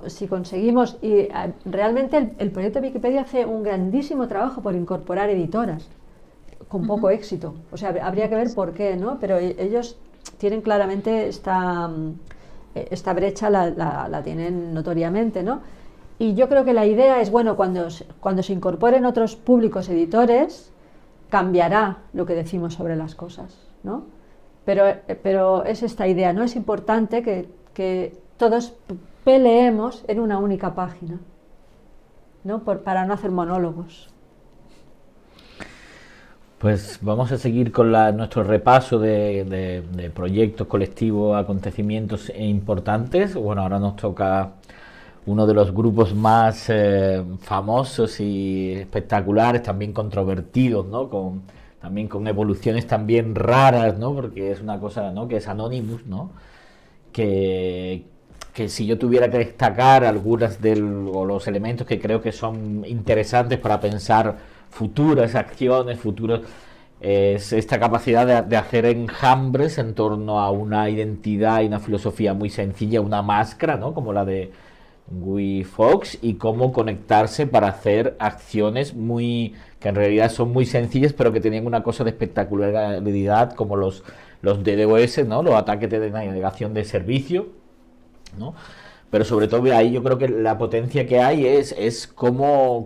si conseguimos, y realmente el proyecto de Wikipedia hace un grandísimo trabajo por incorporar editoras, con poco éxito. O sea, habría que ver por qué, ¿no? Pero ellos tienen claramente esta brecha, la tienen notoriamente, ¿no? Y yo creo que la idea es, bueno, cuando se incorporen otros públicos editores, cambiará lo que decimos sobre las cosas, ¿no? Pero es esta idea, ¿no? Es importante que todos peleemos en una única página, ¿no? Para no hacer monólogos. Pues vamos a seguir con nuestro repaso de proyectos colectivos, acontecimientos importantes. Bueno, ahora nos toca uno de los grupos más famosos y espectaculares, también controvertidos, ¿no? También con evoluciones también raras, ¿no? Porque es una cosa, ¿no? Que es Anonymous, ¿no? Que si yo tuviera que destacar algunas o los elementos que creo que son interesantes para pensar futuras acciones, es esta capacidad de hacer enjambres en torno a una identidad y una filosofía muy sencilla, una máscara, ¿no? Como la de Guy Fawkes, y cómo conectarse para hacer acciones que en realidad son muy sencillas, pero que tenían una cosa de espectacularidad, como los DDoS, ¿no? Los ataques de denegación de servicio, ¿no? Pero sobre todo ahí yo creo que la potencia que hay es cómo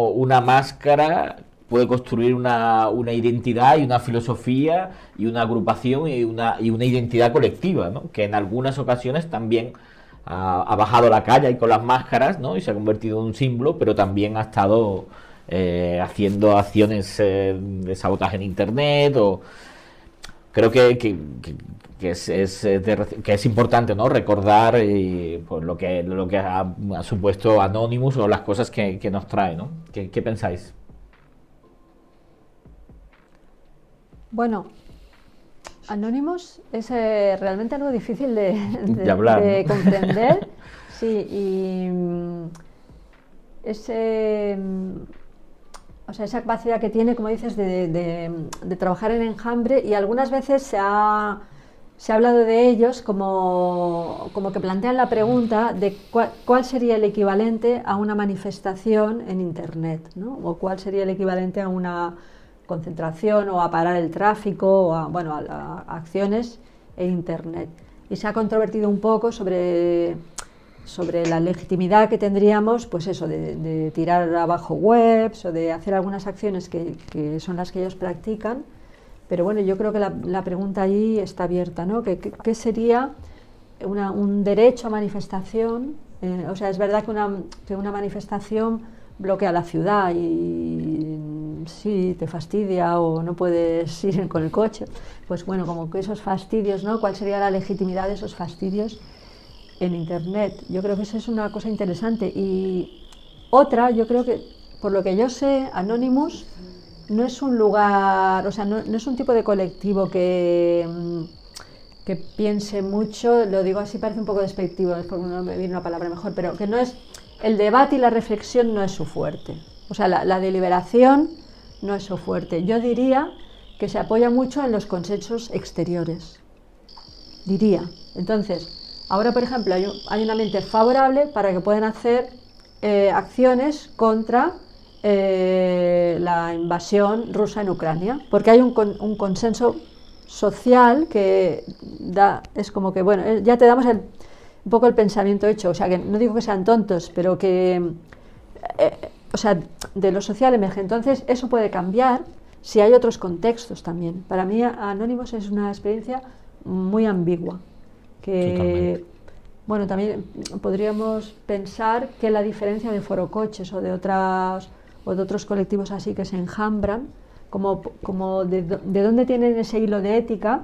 una máscara puede construir una identidad y una filosofía y una agrupación y una identidad colectiva, ¿no? Que en algunas ocasiones también ha bajado la calle y con las máscaras, ¿no? Y se ha convertido en un símbolo, pero también ha estado haciendo acciones de sabotaje en Internet. Creo que es importante, ¿no? Recordar pues lo que ha supuesto Anonymous o las cosas que nos trae, ¿no? ¿Qué pensáis? Bueno, Anonymous es realmente algo difícil de hablar, de ¿no? comprender. Sí, y o sea, esa capacidad que tiene, como dices, de trabajar en enjambre, y algunas veces se ha hablado de ellos como que plantean la pregunta de cuál sería el equivalente a una manifestación en Internet, ¿no? O cuál sería el equivalente a una concentración o a parar el tráfico o a acciones en Internet. Y se ha controvertido un poco sobre la legitimidad que tendríamos, pues eso, de tirar abajo webs o de hacer algunas acciones que son las que ellos practican. Pero bueno, yo creo que la pregunta allí está abierta, ¿no? ¿Qué sería un derecho a manifestación? O sea, es verdad que una manifestación bloquea la ciudad y sí, te fastidia o no puedes ir con el coche. Pues bueno, como que esos fastidios, ¿no? ¿Cuál sería la legitimidad de esos fastidios en Internet? Yo creo que eso es una cosa interesante, y Otra, yo creo que, por lo que yo sé, Anonymous no es un lugar, o sea, no es un tipo de colectivo que piense mucho, lo digo así, parece un poco despectivo, es porque no me viene una palabra mejor, pero que no es, el debate y la reflexión no es su fuerte, o sea, la deliberación no es su fuerte. Yo diría que se apoya mucho en los consensos exteriores, diría. Entonces, ahora, por ejemplo, hay un ambiente favorable para que puedan hacer acciones contra la invasión rusa en Ucrania, porque hay un consenso social que es como que, bueno, ya te damos un poco el pensamiento hecho, o sea, que no digo que sean tontos, pero que, o sea, de lo social emerge. Entonces, eso puede cambiar si hay otros contextos también. Para mí, Anonymous es una experiencia muy ambigua, que... Totalmente. Bueno, también podríamos pensar que la diferencia de Forocoches o de otros colectivos así que se enjambran, como de dónde tienen ese hilo de ética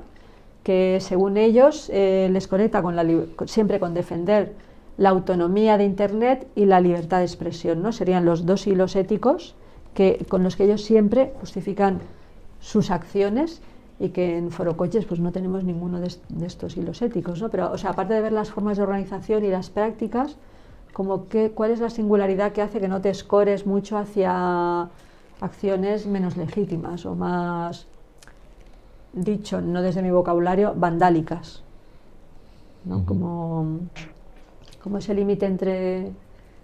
que según ellos les conecta siempre con defender la autonomía de Internet y la libertad de expresión, ¿no? Serían los dos hilos éticos con los que ellos siempre justifican sus acciones, y que en Forocoches pues no tenemos ninguno de estos hilos éticos, ¿no? Pero, o sea, aparte de ver las formas de organización y las prácticas, ¿cuál es la singularidad que hace que no te escores mucho hacia acciones menos legítimas o más, dicho no desde mi vocabulario, vandálicas, ¿no? Como ese límite entre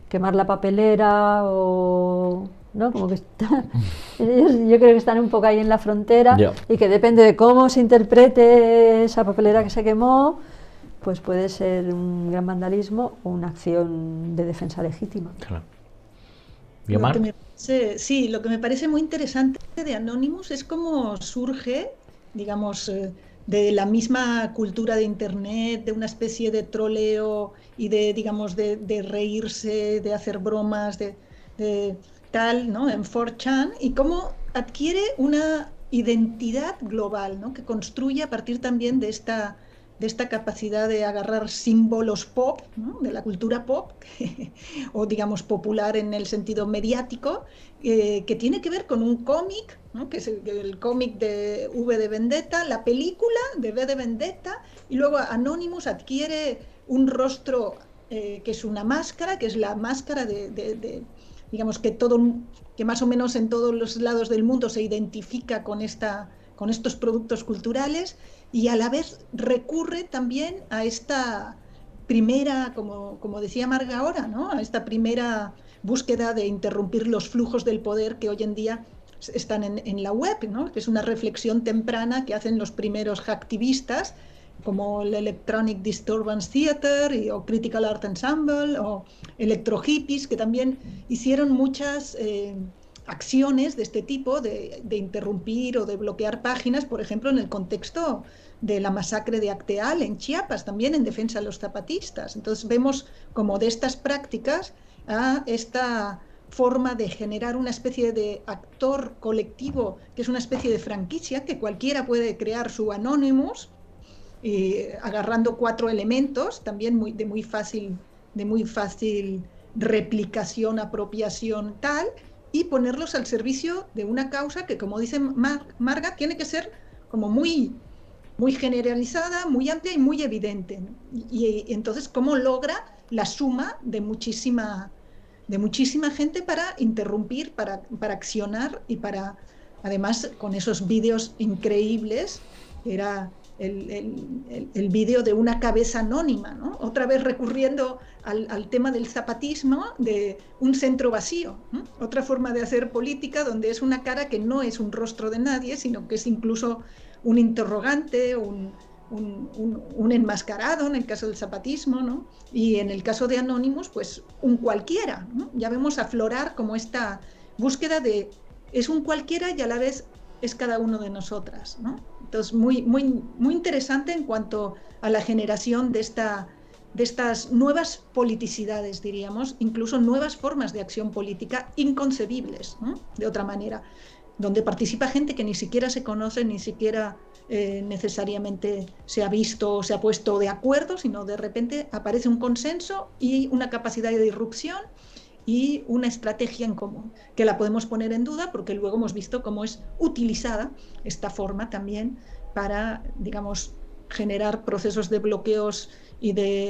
quemar la papelera o... ¿no? Como que yo creo que están un poco ahí en la frontera, y que depende de cómo se interprete esa papelera que se quemó, pues puede ser un gran vandalismo o una acción de defensa legítima. Claro. Lo que me parece muy interesante de Anonymous es cómo surge, digamos, de la misma cultura de Internet, de una especie de troleo y de, digamos, de reírse, de hacer bromas, de tal, ¿no? En 4chan, y cómo adquiere una identidad global, ¿no? Que construye a partir también de esta capacidad de agarrar símbolos pop, ¿no? De la cultura pop, o digamos popular en el sentido mediático, que tiene que ver con un cómic, ¿no? Que es el cómic de V de Vendetta, la película de V de Vendetta, y luego Anonymous adquiere un rostro que es una máscara, que es la máscara digamos que más o menos en todos los lados del mundo se identifica con estos productos culturales, y a la vez recurre también a esta primera, como decía Marga ahora, ¿no? A esta primera búsqueda de interrumpir los flujos del poder que hoy en día están en la web, ¿no? Que es una reflexión temprana que hacen los primeros hacktivistas, como el Electronic Disturbance Theater o Critical Art Ensemble o Electro Hippies, que también hicieron muchas acciones de este tipo, de interrumpir o de bloquear páginas, por ejemplo, en el contexto de la masacre de Acteal en Chiapas, también en defensa de los zapatistas. Entonces vemos como de estas prácticas a esta forma de generar una especie de actor colectivo, que es una especie de franquicia, que cualquiera puede crear su Anonymous, agarrando 4 elementos, también de muy fácil replicación, apropiación, tal, y ponerlos al servicio de una causa que, como dice Marga, tiene que ser como muy generalizada, muy amplia y muy evidente, ¿no? Y entonces, ¿cómo logra la suma de muchísima gente para interrumpir, para accionar, y para, además, con esos vídeos increíbles, que era el vídeo de una cabeza anónima, ¿no? Otra vez recurriendo al tema del zapatismo, de un centro vacío, ¿no? Otra forma de hacer política donde es una cara que no es un rostro de nadie, sino que es incluso un interrogante, un enmascarado en el caso del zapatismo, ¿no? Y en el caso de Anonymous, pues un cualquiera, ¿no? Ya vemos aflorar como esta búsqueda de es un cualquiera y a la vez es cada uno de nosotras, ¿no? Entonces, muy interesante en cuanto a la generación de estas nuevas politicidades, diríamos, incluso nuevas formas de acción política inconcebibles, ¿no? De otra manera, donde participa gente que ni siquiera se conoce, ni siquiera necesariamente se ha visto o se ha puesto de acuerdo, sino de repente aparece un consenso y una capacidad de irrupción, y una estrategia en común, que la podemos poner en duda porque luego hemos visto cómo es utilizada esta forma también para, digamos, generar procesos de bloqueos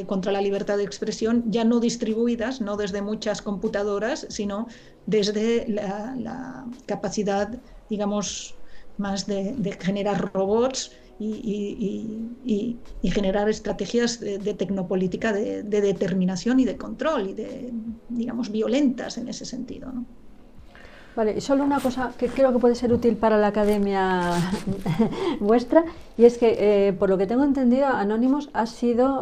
contra la libertad de expresión, ya no distribuidas, no desde muchas computadoras, sino desde la capacidad, digamos, más de generar robots y generar estrategias de tecnopolítica de determinación y de control y de, digamos, violentas en ese sentido, ¿no? Vale, y solo una cosa que creo que puede ser útil para la academia vuestra, y es que, por lo que tengo entendido, Anonymous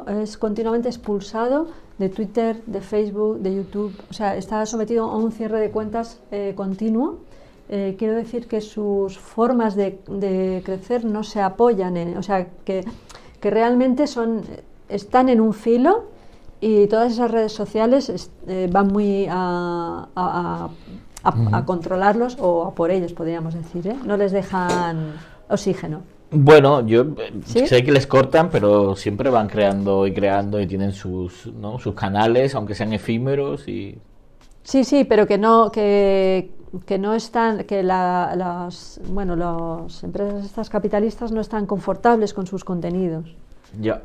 es continuamente expulsado de Twitter, de Facebook, de YouTube, o sea, está sometido a un cierre de cuentas continuo. Quiero decir que sus formas de crecer no se apoyan o sea, que realmente están en un filo, y todas esas redes sociales van muy a controlarlos o a por ellos, podríamos decir, ¿eh? No les dejan oxígeno. Bueno, yo ¿Sí? sé que les cortan, pero siempre van creando y tienen sus canales, aunque sean efímeros y... Sí, pero que no están, que las empresas estas capitalistas no están confortables con sus contenidos. Ya.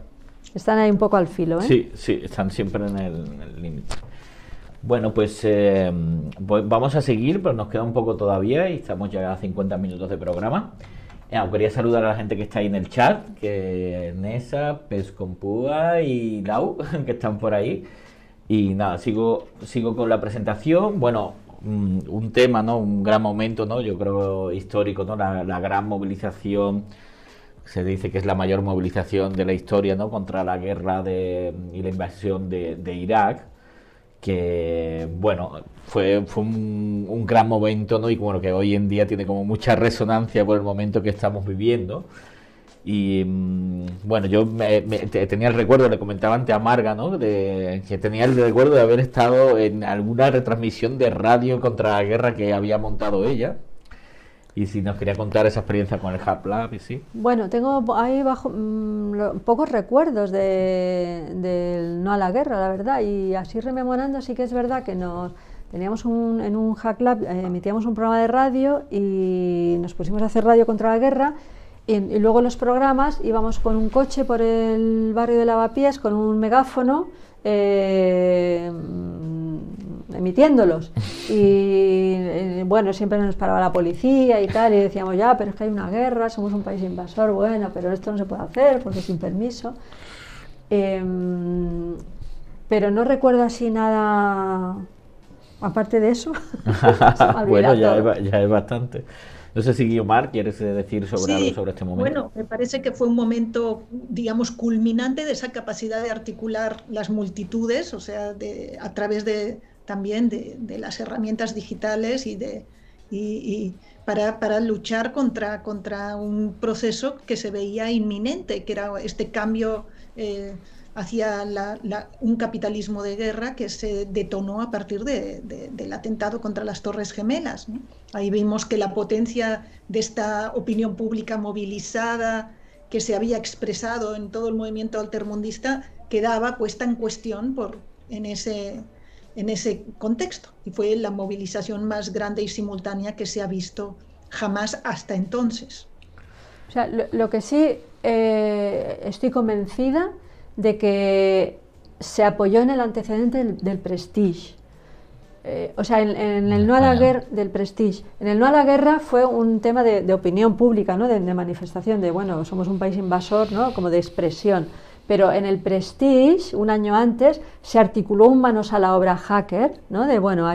Están ahí un poco al filo, ¿eh? Sí, están siempre en el límite. Bueno, pues vamos a seguir, pero nos queda un poco todavía y estamos ya a 50 minutos de programa. Quería saludar a la gente que está ahí en el chat, que Nesa, Pescompúa y Lau, que están por ahí. Y nada, sigo con la presentación. Bueno, un tema, ¿no? Un gran momento, ¿no? Yo creo histórico, ¿no? La gran movilización, se dice que es la mayor movilización de la historia, ¿no? Contra la guerra y la invasión de Irak, que bueno, fue un gran momento, ¿no? Y bueno, que hoy en día tiene como mucha resonancia por el momento que estamos viviendo. Y bueno, yo tenía el recuerdo, le comentaba antes a Marga, ¿no? Que tenía el recuerdo de haber estado en alguna retransmisión de radio contra la guerra que había montado ella. Y si nos quería contar esa experiencia con el Hub Lab, y sí. Bueno, tengo ahí pocos recuerdos del No a la Guerra, la verdad, y así rememorando, sí que es verdad que teníamos en un Hack Lab, emitíamos un programa de radio y nos pusimos a hacer radio contra la guerra, y luego en los programas íbamos con un coche por el barrio de Lavapiés con un megáfono, emitiéndolos, y bueno, siempre nos paraba la policía y tal, y decíamos, ya, pero es que hay una guerra, somos un país invasor, bueno, pero esto no se puede hacer porque sin permiso. Pero no recuerdo así nada aparte de eso. Bueno, ya es bastante. No sé si Guiomar quieres decir algo sobre este momento. Bueno, me parece que fue un momento, digamos, culminante de esa capacidad de articular las multitudes, o sea, a través también de las herramientas digitales y para luchar contra un proceso que se veía inminente, que era este cambio hacia un capitalismo de guerra que se detonó a partir del atentado contra las Torres Gemelas, ¿no? Ahí vimos que la potencia de esta opinión pública movilizada que se había expresado en todo el movimiento altermundista quedaba puesta en cuestión en ese contexto, y fue la movilización más grande y simultánea que se ha visto jamás hasta entonces. O sea, lo que sí estoy convencida de que se apoyó en el antecedente del Prestige. O sea, en el no a la guerra del Prestige. En el no a la guerra fue un tema de opinión pública, ¿no? De manifestación, de bueno, somos un país invasor, ¿no? Como de expresión. Pero en el Prestige, un año antes, se articuló un manos a la obra hacker, ¿no? De bueno,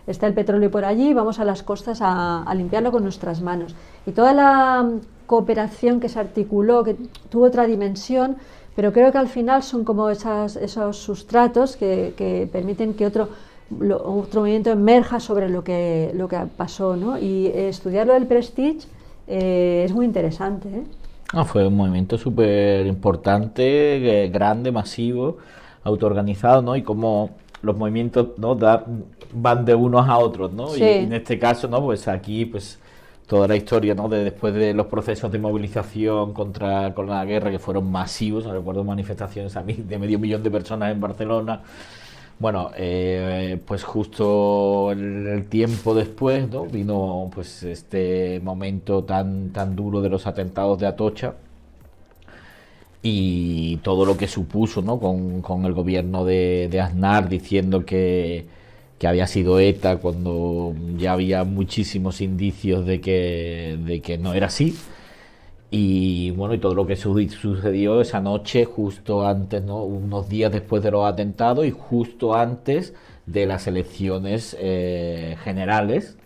está el petróleo por allí, vamos a las costas a limpiarlo con nuestras manos. Y toda la cooperación que se articuló, que tuvo otra dimensión, pero creo que al final son como esos sustratos que permiten que otro movimiento emerja sobre lo que pasó, ¿no? Y estudiar lo del Prestige es muy interesante, ¿eh? Fue un movimiento súper importante, grande, masivo, autoorganizado, ¿no? Y como los movimientos, ¿no? van de unos a otros, ¿no? Sí. Y en este caso, ¿no? Pues aquí, pues toda la historia, ¿no? Después de los procesos de movilización con la guerra, que fueron masivos, recuerdo manifestaciones de 500.000 de personas en Barcelona, Bueno, pues justo el tiempo después, ¿no? Vino pues este momento tan duro de los atentados de Atocha y todo lo que supuso, ¿no? Con el gobierno de Aznar diciendo que había sido ETA cuando ya había muchísimos indicios de que no era así. Y bueno, y todo lo que sucedió esa noche, justo antes, ¿no? Unos días después de los atentados y justo antes de las elecciones generales.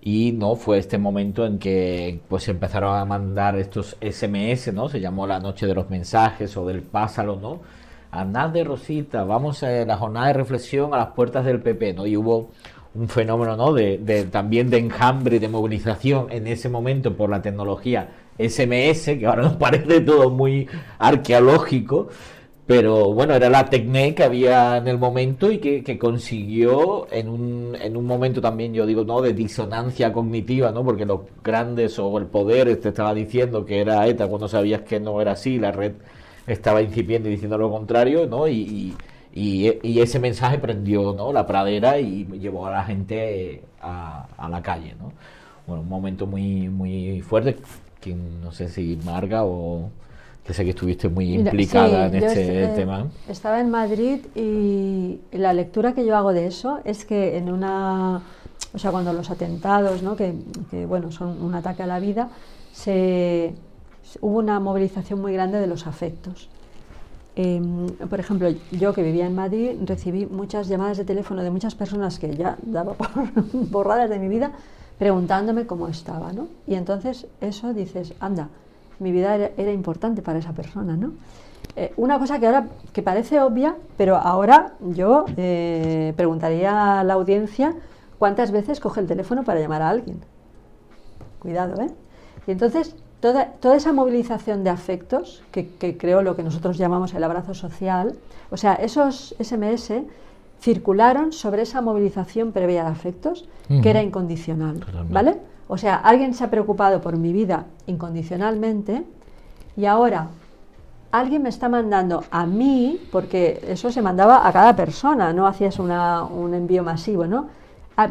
Y no fue este momento en que pues empezaron a mandar estos SMS, ¿no? Se llamó la noche de los mensajes o del pásalo, ¿no? Andad de Rosita, vamos a la jornada de reflexión a las puertas del PP, ¿no? Y hubo un fenómeno, ¿no? También de enjambre y de movilización en ese momento por la tecnología SMS, que ahora nos parece todo muy arqueológico, pero bueno, era la técnica que había en el momento y que consiguió en un momento también, yo digo, ¿no? De disonancia cognitiva, ¿no? Porque los grandes o el poder te estaba diciendo que era ETA cuando sabías que no era así, la red estaba incipiente y diciendo lo contrario, ¿no? Y ese mensaje prendió, ¿no? La pradera y llevó a la gente a la calle, ¿no? Bueno, un momento muy fuerte, que no sé si Marga o... que sé que estuviste muy implicada en este tema. Estaba en Madrid y la lectura que yo hago de eso es que o sea, cuando los atentados, ¿no? que bueno, son un ataque a la vida, hubo una movilización muy grande de los afectos. Por ejemplo, yo que vivía en Madrid recibí muchas llamadas de teléfono de muchas personas que ya daba por borradas de mi vida preguntándome cómo estaba, ¿no? Y entonces eso dices, anda, mi vida era importante para esa persona, ¿no? Una cosa que ahora que parece obvia, pero ahora yo preguntaría a la audiencia cuántas veces coge el teléfono para llamar a alguien. Cuidado, ¿eh? Y entonces toda esa movilización de afectos, que creo lo que nosotros llamamos el abrazo social, o sea, esos SMS circularon sobre esa movilización previa de afectos, que era incondicional, totalmente. ¿Vale? O sea, alguien se ha preocupado por mi vida incondicionalmente y ahora alguien me está mandando a mí, porque eso se mandaba a cada persona, no hacías un envío masivo, ¿no?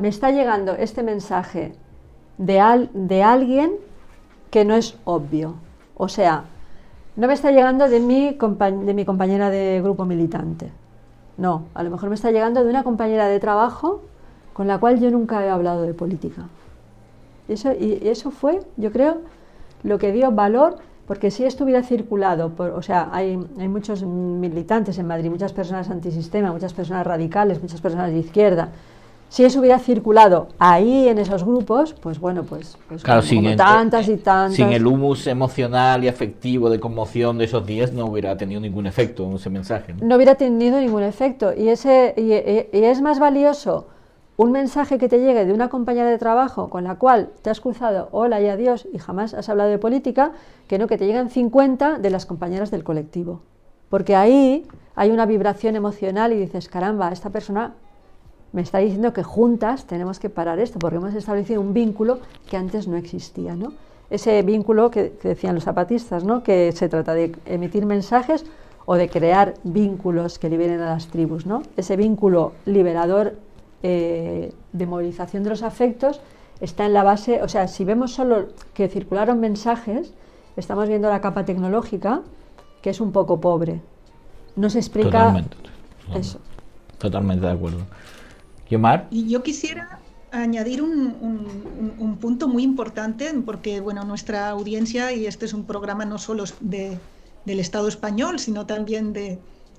Me está llegando este mensaje de alguien que no es obvio. O sea, no me está llegando de mi compañera de grupo militante. No, a lo mejor me está llegando de una compañera de trabajo con la cual yo nunca he hablado de política. Y eso fue, yo creo, lo que dio valor, porque si esto hubiera circulado, o sea, hay muchos militantes en Madrid, muchas personas antisistema, muchas personas radicales, muchas personas de izquierda. Si eso hubiera circulado ahí en esos grupos, pues bueno, pues claro, como tantas y tantas. Sin el humus emocional y afectivo de conmoción de esos días no hubiera tenido ningún efecto ese mensaje. No hubiera tenido ningún efecto. Y es más valioso un mensaje que te llegue de una compañera de trabajo con la cual te has cruzado hola y adiós y jamás has hablado de política, que no que te lleguen 50 de las compañeras del colectivo. Porque ahí hay una vibración emocional y dices, caramba, esta persona me está diciendo que juntas tenemos que parar esto, porque hemos establecido un vínculo que antes no existía, ¿no? Ese vínculo que decían los zapatistas, ¿no? Que se trata de emitir mensajes o de crear vínculos que liberen a las tribus, ¿no? Ese vínculo liberador de movilización de los afectos está en la base, o sea, si vemos solo que circularon mensajes, estamos viendo la capa tecnológica, que es un poco pobre. No se explica totalmente. Eso. Totalmente de acuerdo. Y yo quisiera añadir un punto muy importante, porque bueno, nuestra audiencia, y este es un programa no solo del Estado español, sino también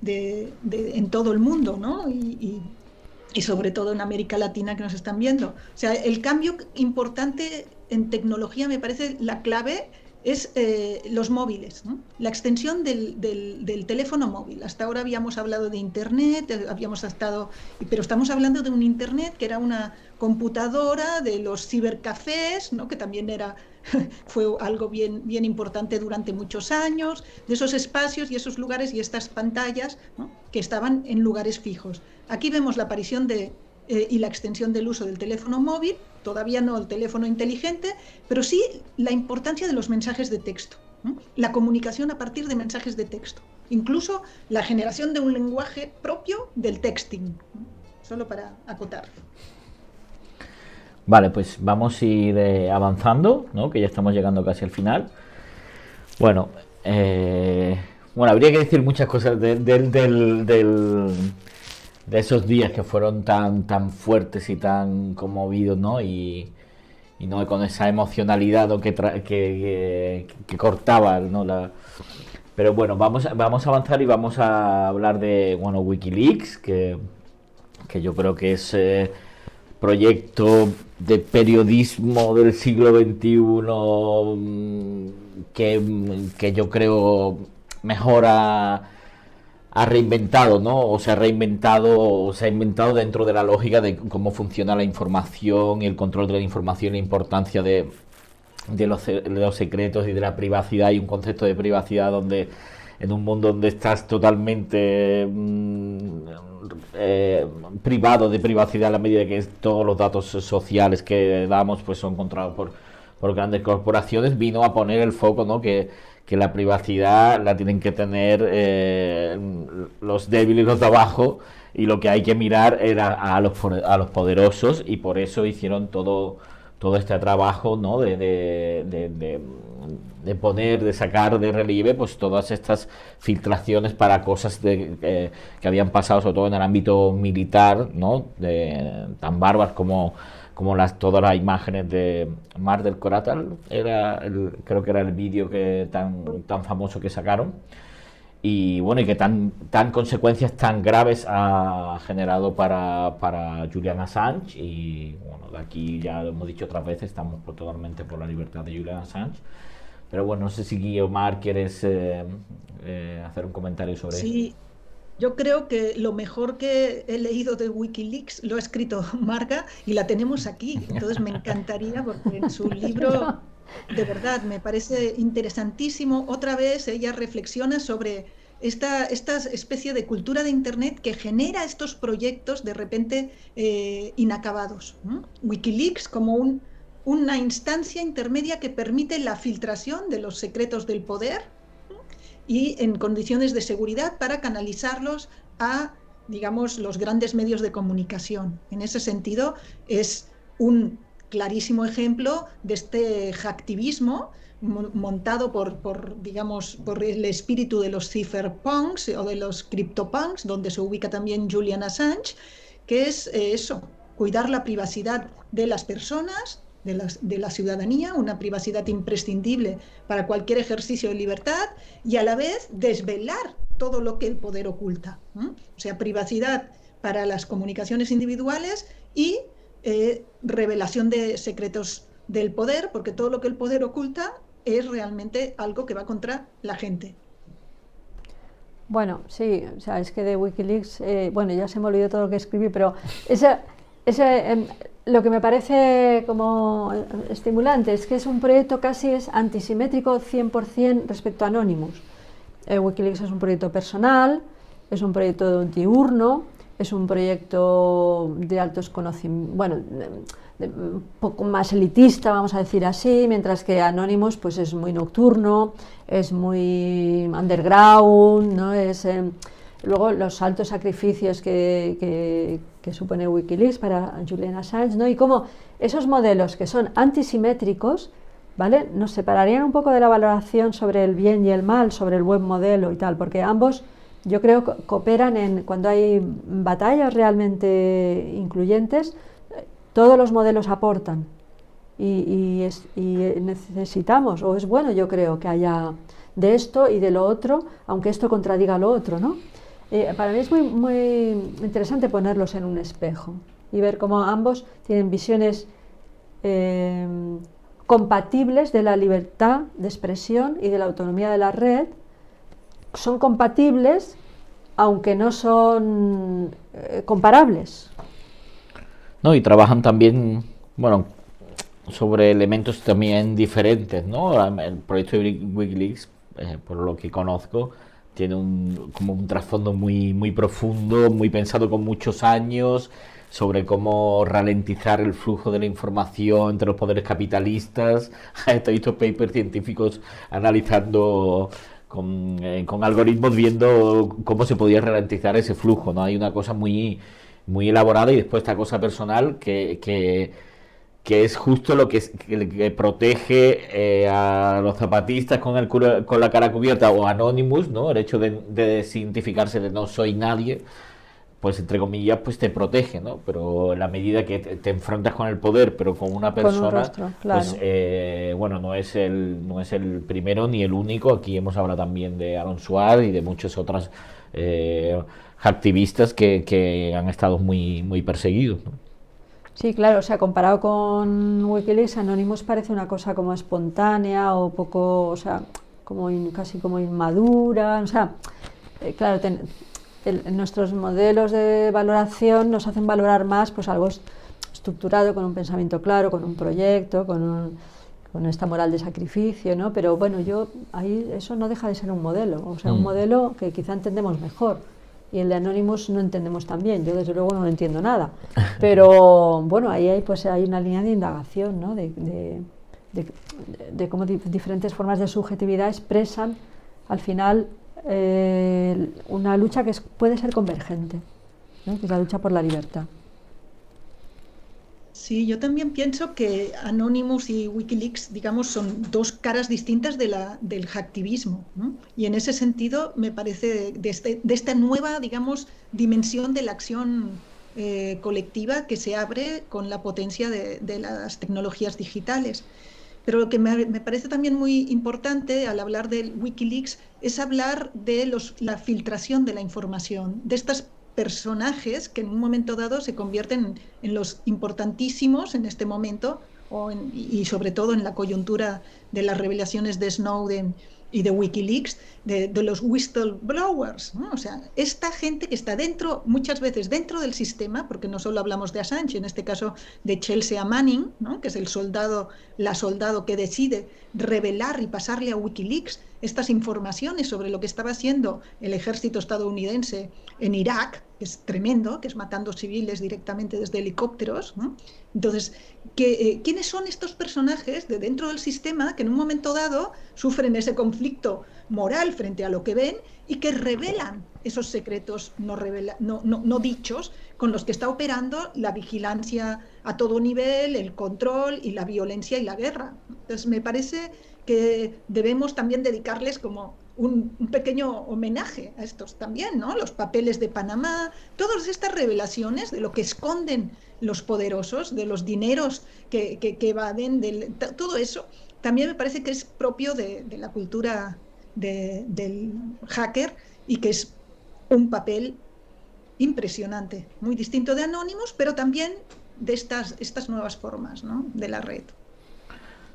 en todo el mundo, ¿no? Y sobre todo en América Latina que nos están viendo. O sea, el cambio importante en tecnología, me parece la clave, es los móviles, ¿no? La extensión del teléfono móvil. Hasta ahora habíamos hablado de Internet, pero estamos hablando de un Internet que era una computadora, de los cibercafés, ¿no? Que también fue algo bien importante durante muchos años, de esos espacios y esos lugares y estas pantallas, ¿no? Que estaban en lugares fijos. Aquí vemos la aparición y la extensión del uso del teléfono móvil, todavía no el teléfono inteligente, pero sí la importancia de los mensajes de texto, ¿no? La comunicación a partir de mensajes de texto. incluso la generación de un lenguaje propio del texting, solo para acotar. Vale, pues vamos a ir avanzando, ¿no? Que ya estamos llegando casi al final. Bueno, habría que decir muchas cosas de esos días que fueron tan fuertes y tan conmovidos, ¿no? Y no con esa emocionalidad, ¿no? que cortaba, ¿no? Pero bueno, vamos a avanzar y vamos a hablar de WikiLeaks, que yo creo que es proyecto de periodismo del siglo XXI que yo creo mejor ha reinventado, ¿no? O se ha inventado dentro de la lógica de cómo funciona la información y el control de la información, la importancia de los secretos y de la privacidad, y un concepto de privacidad donde en un mundo donde estás totalmente privado de privacidad, a la medida que todos los datos sociales que damos pues son controlados por grandes corporaciones, vino a poner el foco, ¿no? Que la privacidad la tienen que tener los débiles, los de abajo, y lo que hay que mirar era a los poderosos, y por eso hicieron todo este trabajo, ¿no? de poner, de sacar de relieve pues todas estas filtraciones para cosas que habían pasado, sobre todo en el ámbito militar, ¿no? Tan bárbaras como todas las imágenes de Mar del Coratal, creo que era el vídeo tan famoso que sacaron, y bueno, y que tan consecuencias tan graves ha generado para Julian Assange. Y bueno, de aquí ya lo hemos dicho otras veces, estamos totalmente por la libertad de Julian Assange. Pero bueno, no sé si Guiomar quieres hacer un comentario sobre eso. Sí, yo creo que lo mejor que he leído de WikiLeaks lo ha escrito Marga y la tenemos aquí. Entonces me encantaría, porque en su libro, de verdad, me parece interesantísimo. Otra vez ella reflexiona sobre esta especie de cultura de Internet que genera estos proyectos de repente inacabados. WikiLeaks como una instancia intermedia que permite la filtración de los secretos del poder y en condiciones de seguridad para canalizarlos a, digamos, los grandes medios de comunicación. En ese sentido, es un clarísimo ejemplo de este hacktivismo montado por el espíritu de los cypherpunks o de los CryptoPunks, donde se ubica también Julian Assange, que es cuidar la privacidad de las personas, de la ciudadanía, una privacidad imprescindible para cualquier ejercicio de libertad, y a la vez desvelar todo lo que el poder oculta. O sea, privacidad para las comunicaciones individuales y revelación de secretos del poder, porque todo lo que el poder oculta es realmente algo que va contra la gente. Bueno, sí, o sea, es que de WikiLeaks, ya se me olvidó todo lo que escribí, pero lo que me parece como estimulante es que es un proyecto es antisimétrico 100% respecto a Anonymous. WikiLeaks es un proyecto personal, es un proyecto diurno, es un proyecto de altos conocimientos, un poco más elitista, vamos a decir así, mientras que Anonymous pues es muy nocturno, es muy underground, ¿no? Luego los altos sacrificios que supone WikiLeaks para Julian Assange, ¿no? Y cómo esos modelos que son antisimétricos, ¿vale?, nos separarían un poco de la valoración sobre el bien y el mal, sobre el buen modelo y tal, porque ambos, yo creo, cooperan cuando hay batallas realmente incluyentes. Todos los modelos aportan y necesitamos, o es bueno, yo creo, que haya de esto y de lo otro, aunque esto contradiga lo otro, ¿no? Para mí es muy, muy interesante ponerlos en un espejo y ver cómo ambos tienen visiones compatibles de la libertad de expresión y de la autonomía de la red. Son compatibles, aunque no son comparables. No, y trabajan también, sobre elementos también diferentes, ¿no? El proyecto de WikiLeaks, por lo que conozco, tiene como un trasfondo muy, muy profundo, muy pensado con muchos años, sobre cómo ralentizar el flujo de la información entre los poderes capitalistas. He visto papers científicos analizando con algoritmos viendo cómo se podía ralentizar ese flujo, ¿no? Hay una cosa muy, muy elaborada y después esta cosa personal que es justo lo que protege a los zapatistas con la cara cubierta o Anonymous, ¿no? El hecho de desidentificarse de no soy nadie, pues entre comillas, pues te protege, ¿no? Pero en la medida que te enfrentas con el poder, pero con una persona, con un rostro, claro. Pues bueno, no es el primero ni el único. Aquí hemos hablado también de Aaron Swartz y de muchos otros activistas que han estado muy, muy perseguidos, ¿no? Sí, claro, o sea, comparado con Wikileaks, Anonymous parece una cosa como espontánea o poco, o sea, casi como inmadura, o sea, claro, nuestros modelos de valoración nos hacen valorar más pues algo estructurado, con un pensamiento claro, con un proyecto, con esta moral de sacrificio, ¿no? Pero bueno, ahí eso no deja de ser un modelo, o sea, un modelo que quizá entendemos mejor. Y el de Anonymous no entendemos tan bien, yo desde luego no entiendo nada, pero bueno, ahí hay una línea de indagación, ¿no? de cómo diferentes formas de subjetividad expresan al final una lucha que puede ser convergente, ¿no? Que es la lucha por la libertad. Sí, yo también pienso que Anonymous y Wikileaks, digamos, son dos caras distintas del hacktivismo, ¿no? Y en ese sentido me parece de esta nueva, digamos, dimensión de la acción colectiva que se abre con la potencia de las tecnologías digitales. Pero lo que me parece también muy importante al hablar del Wikileaks es hablar de la filtración de la información, de estas personajes que en un momento dado se convierten en los importantísimos en este momento y sobre todo en la coyuntura de las revelaciones de Snowden y de Wikileaks, de los whistleblowers, ¿no? O sea, esta gente que está muchas veces dentro del sistema, porque no solo hablamos de Assange, en este caso de Chelsea Manning, ¿no? Que es la soldado que decide revelar y pasarle a Wikileaks estas informaciones sobre lo que estaba haciendo el ejército estadounidense en Irak, que es tremendo, que es matando civiles directamente desde helicópteros, ¿no? Entonces, ¿quiénes son estos personajes de dentro del sistema que en un momento dado sufren ese conflicto moral frente a lo que ven y que revelan esos secretos no dichos con los que está operando la vigilancia a todo nivel, el control y la violencia y la guerra? Entonces, me parece que debemos también dedicarles como un pequeño homenaje a estos también, ¿no? Los papeles de Panamá, todas estas revelaciones de lo que esconden los poderosos, de los dineros que evaden, todo eso también me parece que es propio de la cultura del hacker y que es un papel impresionante, muy distinto de Anonymous, pero también de estas nuevas formas, ¿no? De la red.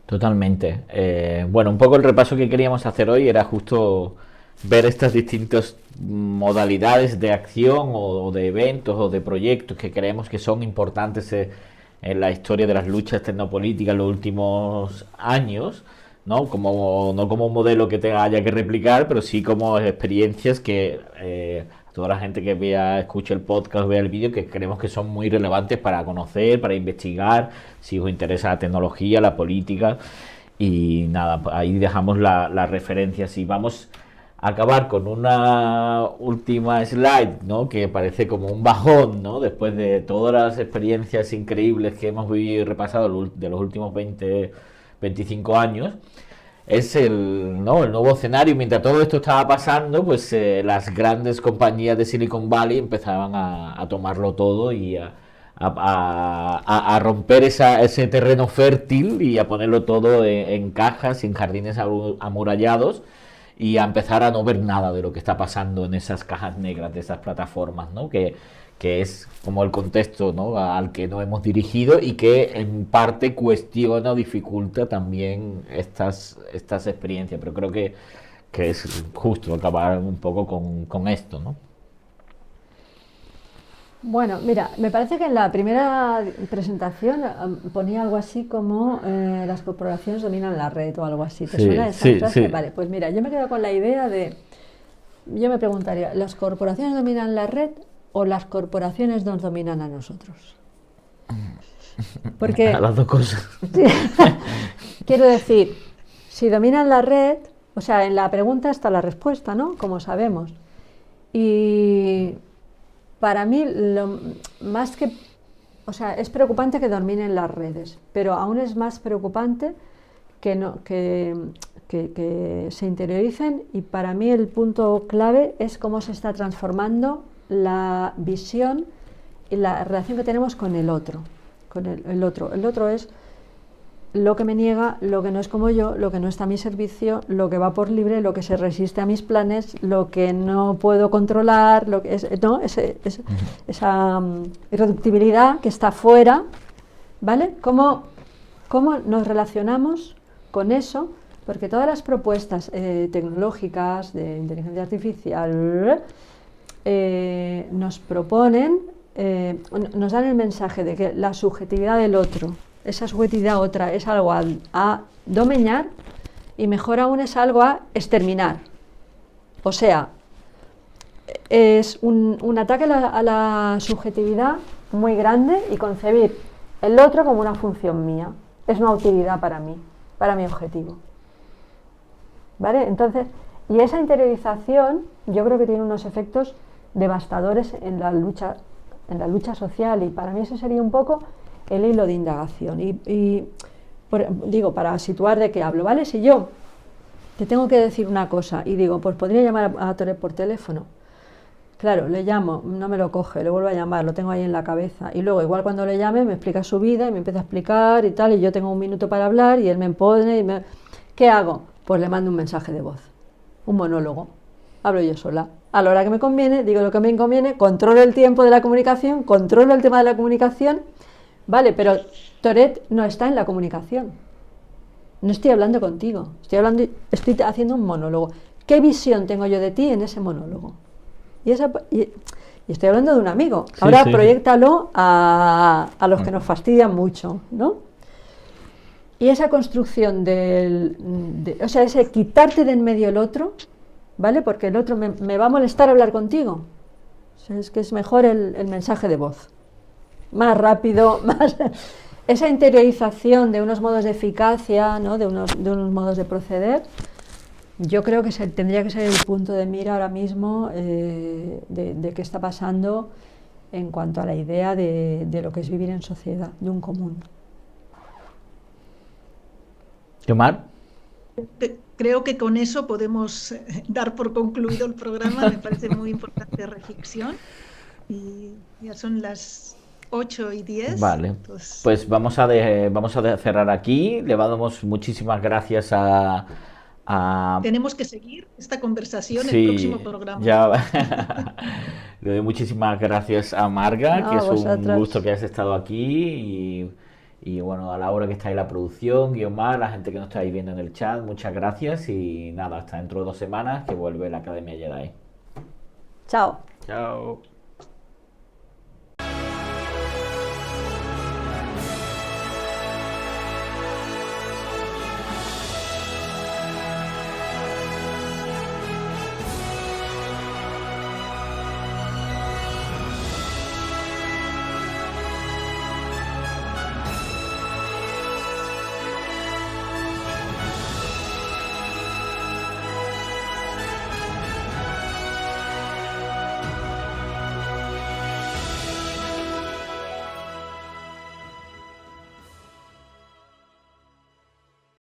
Totalmente. Bueno, un poco el repaso que queríamos hacer hoy era justo ver estas distintas modalidades de acción o de eventos o de proyectos que creemos que son importantes en la historia de las luchas tecnopolíticas en los últimos años, ¿no? No como un modelo que haya que replicar, pero sí como experiencias que toda la gente que escuche el podcast, vea el vídeo, que creemos que son muy relevantes para conocer, para investigar, si os interesa la tecnología, la política. Y nada, ahí dejamos las referencias y vamos a acabar con una última slide, ¿no? Que parece como un bajón, ¿no? Después de todas las experiencias increíbles que hemos vivido y repasado de los últimos 25 años. Es el nuevo escenario. Mientras todo esto estaba pasando, pues las grandes compañías de Silicon Valley empezaban a tomarlo todo y a romper ese terreno fértil y a ponerlo todo en cajas, en jardines amurallados, y a empezar a no ver nada de lo que está pasando en esas cajas negras de esas plataformas, ¿no? Que es como el contexto, ¿no? Al que nos hemos dirigido y que en parte cuestiona o dificulta también estas experiencias. Pero creo que es justo acabar un poco con esto, ¿no? Bueno, mira, me parece que en la primera presentación ponía algo así como las corporaciones dominan la red o algo así. ¿Te suena esa frase? Sí. Vale, pues mira, yo me quedo con la idea yo me preguntaría, ¿las corporaciones dominan la red o las corporaciones nos dominan a nosotros? Porque a las dos cosas. Quiero decir, si dominan la red, O sea, en la pregunta está la respuesta, ¿no? Como sabemos. Y para mí, más que... O sea, es preocupante que dominen las redes, pero aún es más preocupante que se interioricen, y para mí el punto clave es cómo se está transformando la visión y la relación que tenemos con el otro. El otro. El otro es lo que me niega, lo que no es como yo, lo que no está a mi servicio, lo que va por libre, lo que se resiste a mis planes, lo que no puedo controlar, lo que es, ¿no? Esa irreductibilidad que está fuera, ¿vale? ¿Cómo nos relacionamos con eso? Porque todas las propuestas tecnológicas de inteligencia artificial nos proponen, nos dan el mensaje de que la subjetividad del otro, esa subjetividad otra, es algo a domeñar, y mejor aún es algo a exterminar. O sea, es un ataque a la subjetividad muy grande, y concebir el otro como una función mía. Es una utilidad para mí, para mi objetivo. ¿Vale? Entonces, y esa interiorización yo creo que tiene unos efectos devastadores en la lucha social, y para mí ese sería un poco el hilo de indagación. Digo, para situar de qué hablo, ¿vale? Si yo te tengo que decir una cosa y digo, pues podría llamar a Toret por teléfono. Claro, le llamo, no me lo coge, le vuelvo a llamar, lo tengo ahí en la cabeza, y luego igual cuando le llame me explica su vida y me empieza a explicar y tal, y yo tengo un minuto para hablar y él me pone y ¿qué hago? Pues le mando un mensaje de voz, un monólogo, hablo yo sola, a la hora que me conviene, digo lo que me conviene, controlo el tiempo de la comunicación, controlo el tema de la comunicación, vale, pero Toret no está en la comunicación, no estoy hablando contigo, estoy haciendo un monólogo. ¿Qué visión tengo yo de ti en ese monólogo? Y estoy hablando de un amigo. Ahora sí, proyéctalo a los que nos fastidian mucho, ¿no? Y esa construcción o sea, ese quitarte de en medio el otro, ¿vale? Porque el otro me va a molestar hablar contigo. O sea, es que es mejor el mensaje de voz. Más rápido, más... Esa interiorización de unos modos de eficacia, ¿no? de unos modos de proceder, yo creo que tendría que ser el punto de mira ahora mismo de qué está pasando en cuanto a la idea de lo que es vivir en sociedad, de un común. ¿Omar? Creo que con eso podemos dar por concluido el programa. Me parece muy importante reflexión. Y ya son las 8:10. Vale, pues vamos a cerrar aquí. Le damos muchísimas gracias a... Tenemos que seguir esta conversación sí, el próximo programa. Ya... Le doy muchísimas gracias a Marga, que es un gusto que hayas estado aquí, y bueno, a la hora que está ahí la producción, Guiomar, la gente que nos está ahí viendo en el chat, muchas gracias, y nada, hasta dentro de 2 semanas que vuelve la Academia Jedi. Chao. Chao.